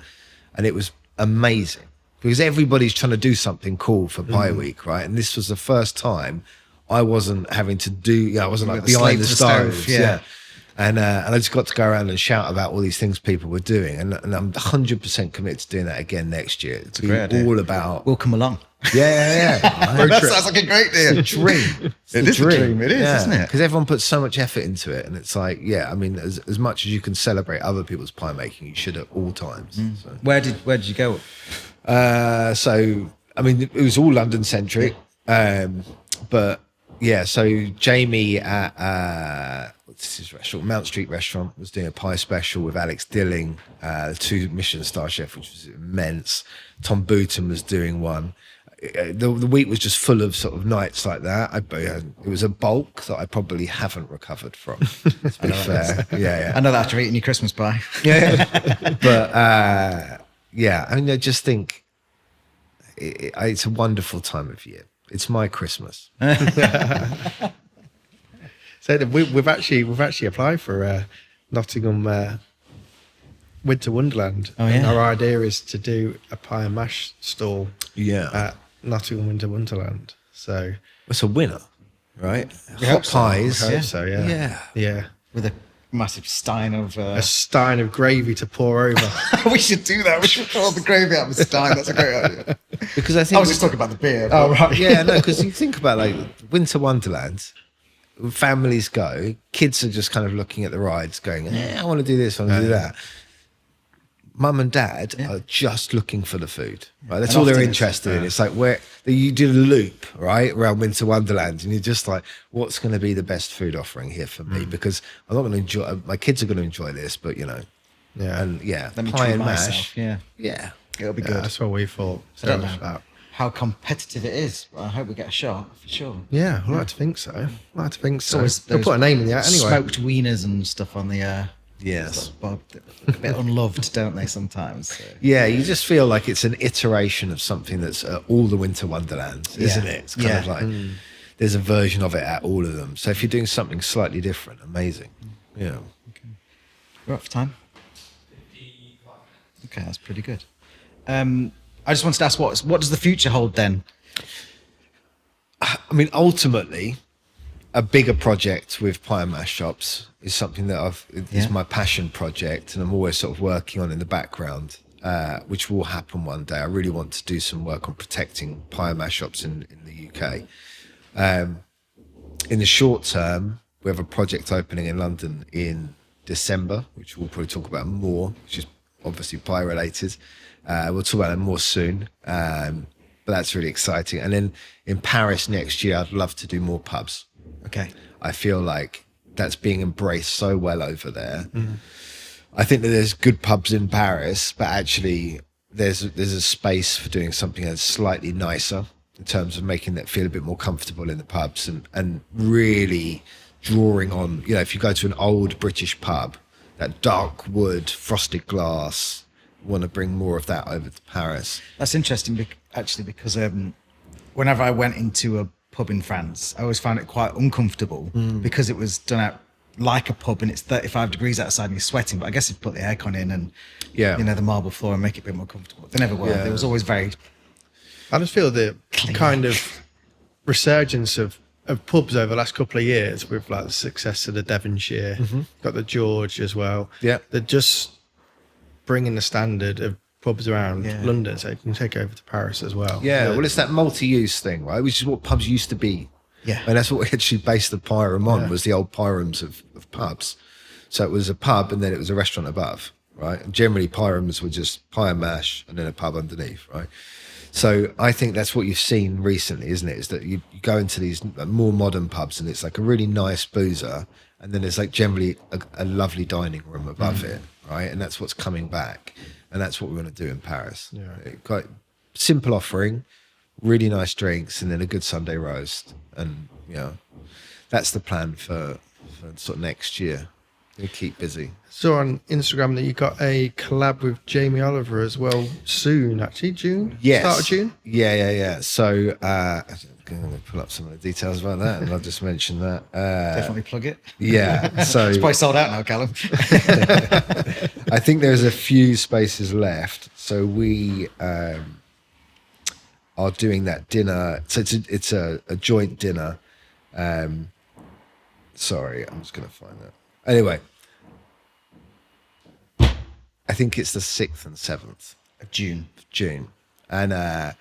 And it was amazing because everybody's trying to do something cool for Pie Week, right? And this was the first time I wasn't having to do, I wasn't like behind the stove. Yeah. And I just got to go around and shout about all these things people were doing. And I'm 100% committed to doing that again next year. It's all about... We'll come along. Yeah. That sounds like a great deal. It's a dream. It is a dream. It is, isn't it? Because everyone puts so much effort into it. And it's like, I mean, as much as you can celebrate other people's pie making, you should at all times. So. Where did you go? So, I mean, it was all London-centric. But... yeah, so Jamie at what's his restaurant, Mount Street Restaurant, was doing a pie special with Alex Dilling, 2 Michelin star chef, which was immense. Tom Booton was doing one. The week was just full of sort of nights like that. It was a bulk that I probably haven't recovered from, to be fair. Yeah. I know that after eating your Christmas pie. Yeah. But I mean, I just think it's a wonderful time of year. It's my Christmas. It's So we've actually applied for Nottingham Winter Wonderland. Oh, yeah. And our idea is to do a pie and mash stall Yeah. at Nottingham Winter Wonderland. So It's a winner, right? We hope Hot so. pies. I hope so, yeah. Yeah. Yeah. With a massive stein of. A stein of gravy to pour over. We should do that. We should pour the gravy out of a stein. That's a great idea. Because I I think was just talking about the beer. Oh, but- right. yeah, no, because you think about like Winter Wonderland, families go, kids are just kind of looking at the rides, going, I want to do this, I want to do that. Mum and dad are just looking for the food, right? That's And all they're often interested in. It's like where you do the loop, right, around Winter Wonderland, and you're just like, what's going to be the best food offering here for me? Because I'm not going to enjoy. My kids are going to enjoy this, but Yeah. and Let me pie treat and myself. mash, Yeah, yeah. it'll be Yeah, good. that's what we thought. I don't So, know how competitive it is. But I hope we get a shot for sure. yeah, I'd like to think so. I'd like to think so. always We'll those put a name in the anyway. Smoked wieners and stuff on the. Yes. But a bit unloved, don't they? Sometimes. So. Yeah, you just feel like it's an iteration of something that's all the Winter Wonderlands, isn't Yeah. it? It's kind of like there's a version of it at all of them. So if you're doing something slightly different, amazing. Yeah. We're up for time. Okay, that's pretty good. I just wanted to ask, what does the future hold then? I mean, ultimately, a bigger project with pie and mash shops is something that is my passion project, and I'm always sort of working on in the background, which will happen one day. I really want to do some work on protecting pie and mash shops in the UK. In the short term, we have a project opening in London in December, which we'll probably talk about more, which is obviously pie related. We'll talk about it more soon, but that's really exciting. And then in Paris next year, I'd love to do more pubs. Okay. I feel like that's being embraced so well over there. I think that there's good pubs in Paris, but actually there's a space for doing something that's slightly nicer in terms of making that feel a bit more comfortable in the pubs and really drawing on, if you go to an old British pub, that dark wood, frosted glass, want to bring more of that over to Paris. That's interesting, actually, because whenever I went into a pub in France, I always found it quite uncomfortable because it was done out like a pub and it's 35 degrees outside and you're sweating. But I guess if you put the aircon in and the marble floor and make it a bit more comfortable. They never were. Yeah. It was always very. I just feel the kind of resurgence of pubs over the last couple of years with like the success of the Devonshire, got the George as well. Yeah. They're just bringing the standard of pubs around London so you can take over to Paris as well. Yeah, well, it's that multi-use thing, right? Which is what pubs used to be. Yeah. And that's what we actually based the Pyram on, was the old Pyrams of pubs. So it was a pub and then it was a restaurant above, right? And generally Pyrams were just pie and mash and then a pub underneath, right? So I think that's what you've seen recently, isn't it? Is that you go into these more modern pubs and it's like a really nice boozer and then there's like generally a lovely dining room above it, right? And that's what's coming back. And that's what we want to do in Paris. Yeah. Quite simple offering, really nice drinks, and then a good Sunday roast. And, that's the plan for sort of next year. We'll keep busy. Saw on Instagram that you got a collab with Jamie Oliver as well soon, actually. June? Yes. Start of June? Yeah. So I'm going to pull up some of the details about that, and I'll just mention that. Definitely plug it. Yeah. So It's probably sold out now, Callum. I think there's a few spaces left. So we are doing that dinner. So it's a joint dinner. Sorry, I'm just going to find that. Anyway, I think it's the 6th and 7th Of June. of June. And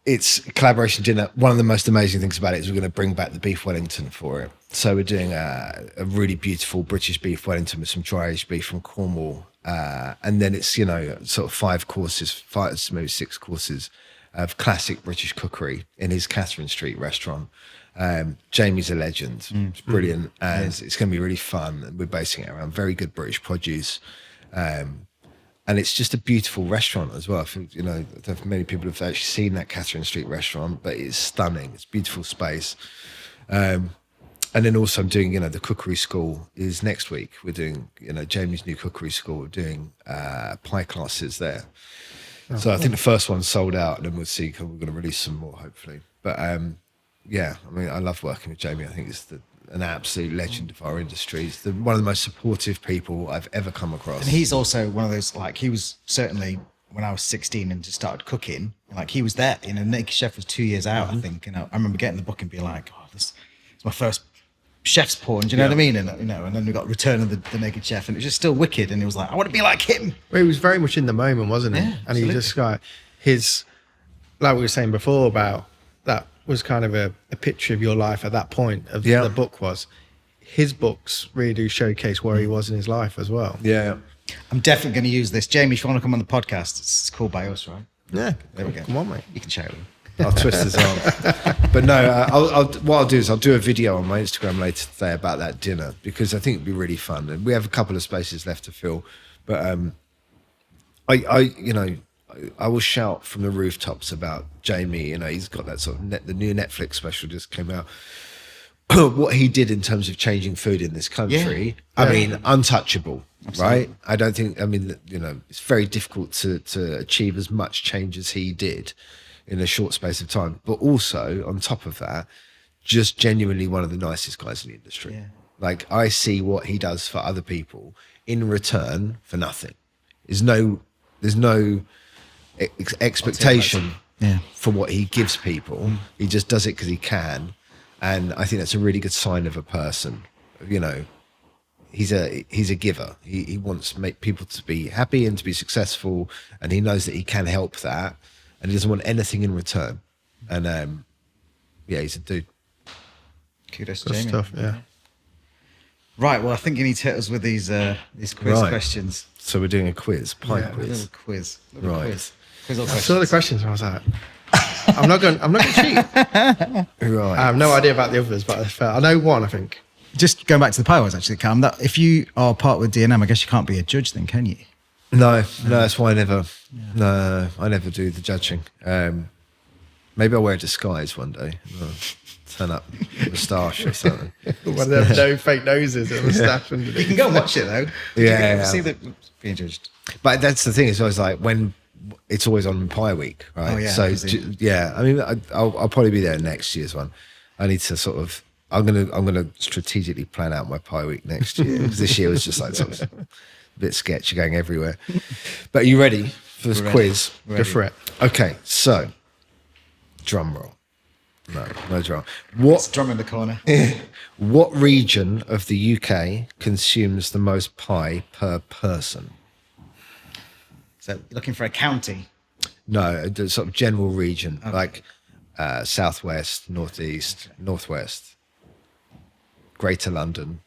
it's a collaboration dinner. One of the most amazing things about it is we're going to bring back the beef Wellington for it. So we're doing a really beautiful British beef Wellington with some dry aged beef from Cornwall. And then it's, sort of 5 courses, maybe 6 courses of classic British cookery in his Catherine Street restaurant. Jamie's a legend. It's brilliant. And it's going to be really fun. And we're basing it around very good British produce. And it's just a beautiful restaurant as well. I think, I don't know if many people have actually seen that Catherine Street restaurant, but it's stunning. It's a beautiful space. And then also I'm doing, the cookery school is next week. We're doing, Jamie's new cookery school. We're doing pie classes there. So I think the first one's sold out and then we'll see. We're going to release some more, hopefully. But yeah, I mean, I love working with Jamie. I think it's the an absolute legend of our industry. He's one of the most supportive people I've ever come across. And he's also one of those, like, he was certainly when I was 16 and just started cooking, like he was there. Naked Chef was 2 years out, I think. I remember getting the book and being like, oh, this is my first chef's porn. Do you know what I mean? And and then we got Return of the Naked Chef, and it was just still wicked. And it was like, I want to be like him. Well, he was very much in the moment, wasn't he? Yeah, and he just got like we were saying before about that was kind of a picture of your life at that point of the book was. His books really do showcase where he was in his life as well. Yeah. I'm definitely going to use this. Jamie, if you want to come on the podcast, it's called by us, right? Yeah. There we go. Come on, mate. You can share it. I'll twist his arm. But no, what I'll do is I'll do a video on my Instagram later today about that dinner, because I think it'd be really fun. And we have a couple of spaces left to fill. But I will shout from the rooftops about Jamie. He's got that sort of the new Netflix special just came out. What he did in terms of changing food in this country, I mean, untouchable. Absolutely. Right? I don't think, it's very difficult to achieve as much change as he did in a short space of time. But also, on top of that, just genuinely one of the nicest guys in the industry. Yeah. Like, I see what he does for other people in return for nothing. There's no expectation for what he gives people. He just does it because he can. And I think that's a really good sign of a person. He's a giver. He wants to make people to be happy and to be successful, and he knows that he can help that, and he doesn't want anything in return. And he's a dude. Kudos to Jamie. Stuff, yeah. Right. Well, I think you need to hit us with these quiz questions. So we're doing a quiz, pie quiz. A little quiz. Right. Quiz or I saw the questions and I was like, I'm not going to cheat. Right. I have no idea about the others, but I know one, I think. Just going back to the pie ones, actually, Calum, that if you are part with D&M, I guess you can't be a judge then, can you? No, that's why I never do the judging. Maybe I'll wear a disguise one day. Turn up moustache or something. One of them no fake noses and moustache. You can go and watch it though. Yeah. See that being judged. But that's the thing. It's always like when it's always on Pie Week, right? Oh, yeah, so I mean, I'll probably be there next year's one. I need to sort of. I'm gonna strategically plan out my Pie Week next year, because this year was just like sort of a bit sketchy, going everywhere. But are you ready for this quiz? Go for it. Okay, so drum roll. No drum. It's drum in the corner. What region of the UK consumes the most pie per person? So you're looking for a county? No, the sort of general region, like southwest, northeast, northwest, Greater London.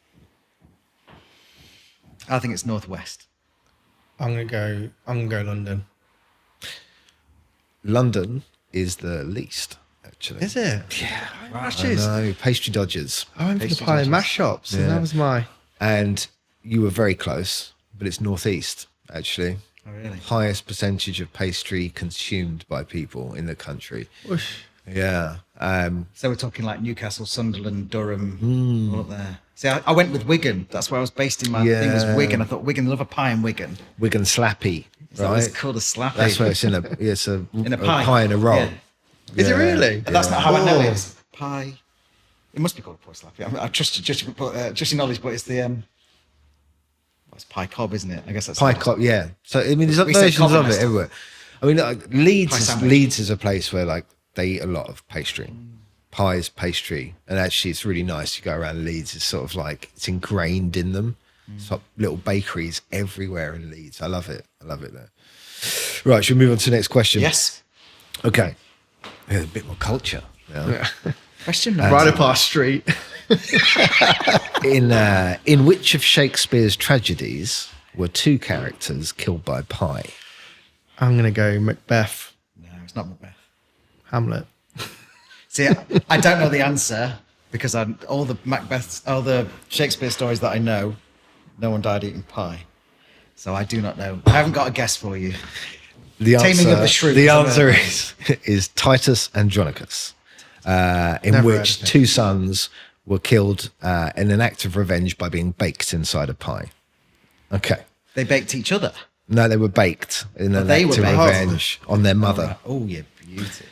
I think it's northwest. I'm gonna go London. London is the least, actually. Is it? Yeah. Right. I know. Pastry dodgers. I went for the pie and mash shops, and that was my. And you were very close, but it's northeast, actually. Oh, really? Highest percentage of pastry consumed by people in the country. Whoosh. Yeah. So we're talking like Newcastle, Sunderland, Durham, all up there. See, I went with Wigan. That's where I was based in my thing was Wigan. I thought Wigan, love a pie in Wigan. Wigan slappy, right? It's called a slappy. That's where it's in a pie in a roll. Yeah. Is it really? That's not how I know it. It's pie. It must be called a pie slappy. I trust your knowledge, but it's the it's pie cob, isn't it? I guess that's pie cob. Yeah. So I mean, there's versions of it everywhere. I mean, Leeds is a place where like they eat a lot of pastry. Pies, pastry, and actually it's really nice. You go around Leeds, it's sort of like it's ingrained in them. It's like little bakeries everywhere in Leeds. I love it there. Right, should we move on to the next question? Yes. Okay. Yeah, a bit more culture. Yeah. Question right up our street. In which of Shakespeare's tragedies were two characters killed by pie? I'm gonna go Macbeth. No, it's not Macbeth. Hamlet. See, I don't know the answer because all the Shakespeare stories that I know, no one died eating pie. So I do not know. I haven't got a guess for you. Taming of the Shrew. The answer is Titus Andronicus, in which two sons were killed in an act of revenge by being baked inside a pie. Okay. They baked each other? No, they were baked in an act of revenge on their mother. Oh, yeah, beauty.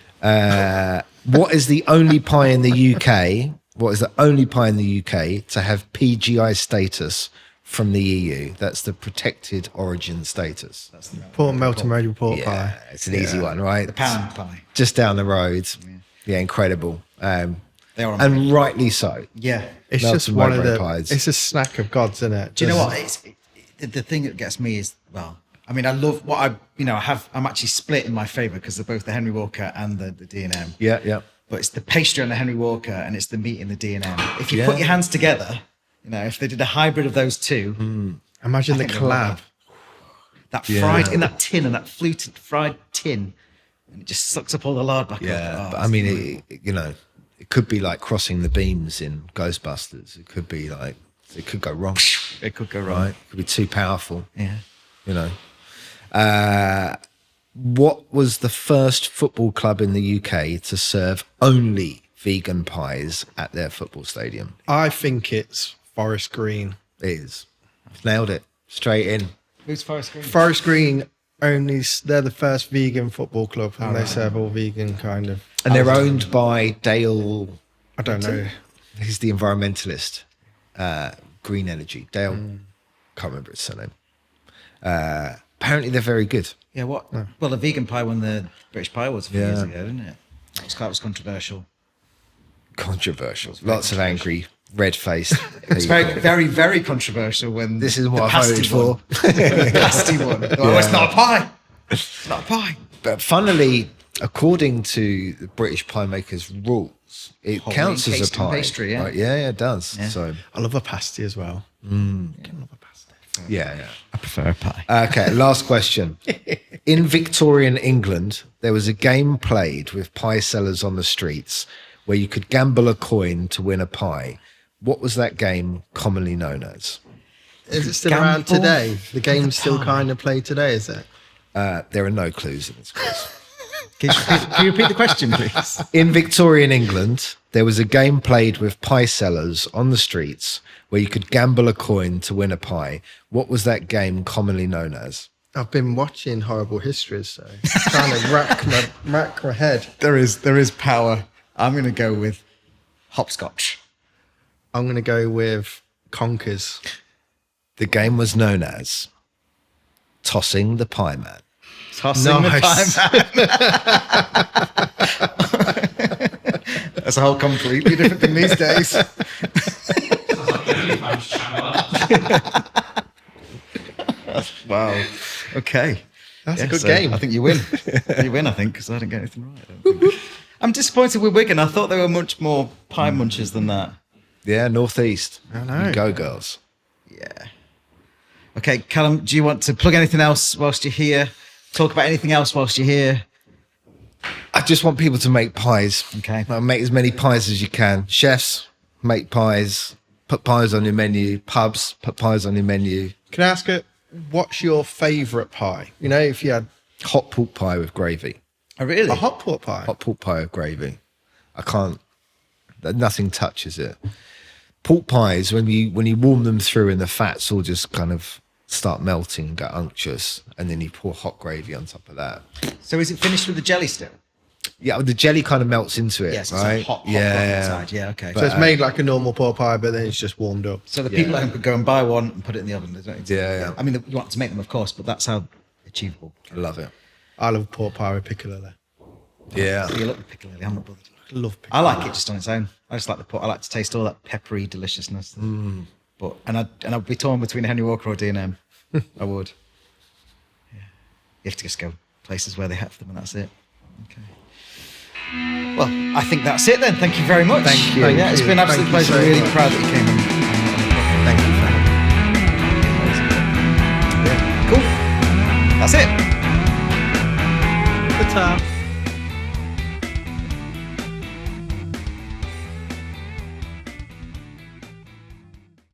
What is the only pie in the UK what is the only pie in the UK to have PGI status from the EU? That's the protected origin status. That's Port Melton Road pork pie. It's an easy one, right? The pound pie. Just down the road. Yeah, incredible. They are And rightly so. Yeah. It's Melton just one of Mowbray the. pies. It's a snack of gods, isn't it? Do you know what? The thing that gets me is, well, I mean, I love what I'm actually split in my favour because they're both the Henry Walker and the D&M. Yeah. But it's the pastry on the Henry Walker and it's the meat in the D&M. If you put your hands together, if they did a hybrid of those two. Imagine the think I love collab. That fried in that tin and that fluted fried tin, and it just sucks up all the lard back. Yeah, but I mean, it could be like crossing the beams in Ghostbusters. It could be like, it could go wrong. It could go wrong. Right? It could be too powerful. Yeah. What was the first football club in the UK to serve only vegan pies at their football stadium? I think it's Forest Green. It is. Nailed it. Straight in. Who's Forest Green? Forest Green they're the first vegan football club, and they serve all vegan kind of. And they're owned by Dale. I don't know. He's the environmentalist. Green Energy. Dale. Can't remember his surname. Apparently they're very good. Yeah, what? No. Well, the vegan pie won the British Pie Awards a few years ago, didn't it? That was controversial. Controversial. Lots of angry, red-faced. It's very, very, very controversial when this is what I voted for. The pasty one. Oh, it's not a pie. It's not a pie. But funnily, according to the British pie makers' rules, it counts as a pie. Pastry, yeah. Right? Yeah, it does. Yeah. So I love a pasty as well. I love a pasty. Yeah. I prefer a pie. Okay, last question. In Victorian England, there was a game played with pie sellers on the streets where you could gamble a coin to win a pie. What was that game commonly known as? Is it still around today? The game's still kind of played today, is it? There are no clues in this quiz. Can you repeat the question, please? In Victorian England, there was a game played with pie sellers on the streets where you could gamble a coin to win a pie. What was that game commonly known as? I've been watching Horrible Histories, so trying to rack my head. There is power. I'm going to go with hopscotch. I'm going to go with Conkers. The game was known as Tossing the Pie Man. Tossing the pie man. That's a whole completely different thing these days. Wow. Okay. That's a good game. I think you win. You win, I think, because I didn't get anything right. I don't think. I'm disappointed with Wigan. I thought they were much more pie munchers than that. Yeah, Northeast. I know. You go, girls. Yeah. Okay, Callum, do you want to plug anything else whilst you're here? Talk about anything else whilst you're here? I just want people to make pies. Okay. Make as many pies as you can. Chefs, make pies. Put pies on your menu. Pubs, put pies on your menu. Can I ask you, what's your favourite pie? You know, if you had Hot pork pie with gravy. Oh, really? a hot pot pie. Hot pork pie with gravy. I can't. Nothing touches it. Pork pies, when you warm them through and the fats all just kind of start melting and get unctuous, and then you pour hot gravy on top of that. So is it finished with the jelly still? Yeah, the jelly kind of melts into it. Yes, right? it's hot inside. Yeah, okay. So it's made like a normal pot pie, but then it's just warmed up. So the people at home could go and buy one and put it in the oven. They don't need to- Yeah. I mean, you want to make them, of course, but that's how achievable. I love it. I love pork pie with piccalilli. Yeah. You look at piccalilli. I'm not bothered. I love piccalilli. I like it just on its own. I just like the pork. I like to taste all that peppery deliciousness. But I'd be torn between Henry Walker or D&M. I would. Yeah. You have to just go places where they have them, and that's it. Okay. Well, I think that's it then. Thank you very much. Thank you. Yeah, it's been an absolute pleasure. so Really much. proud that you came on. Thank you for having me. Yeah. Cool. That's it. Good time.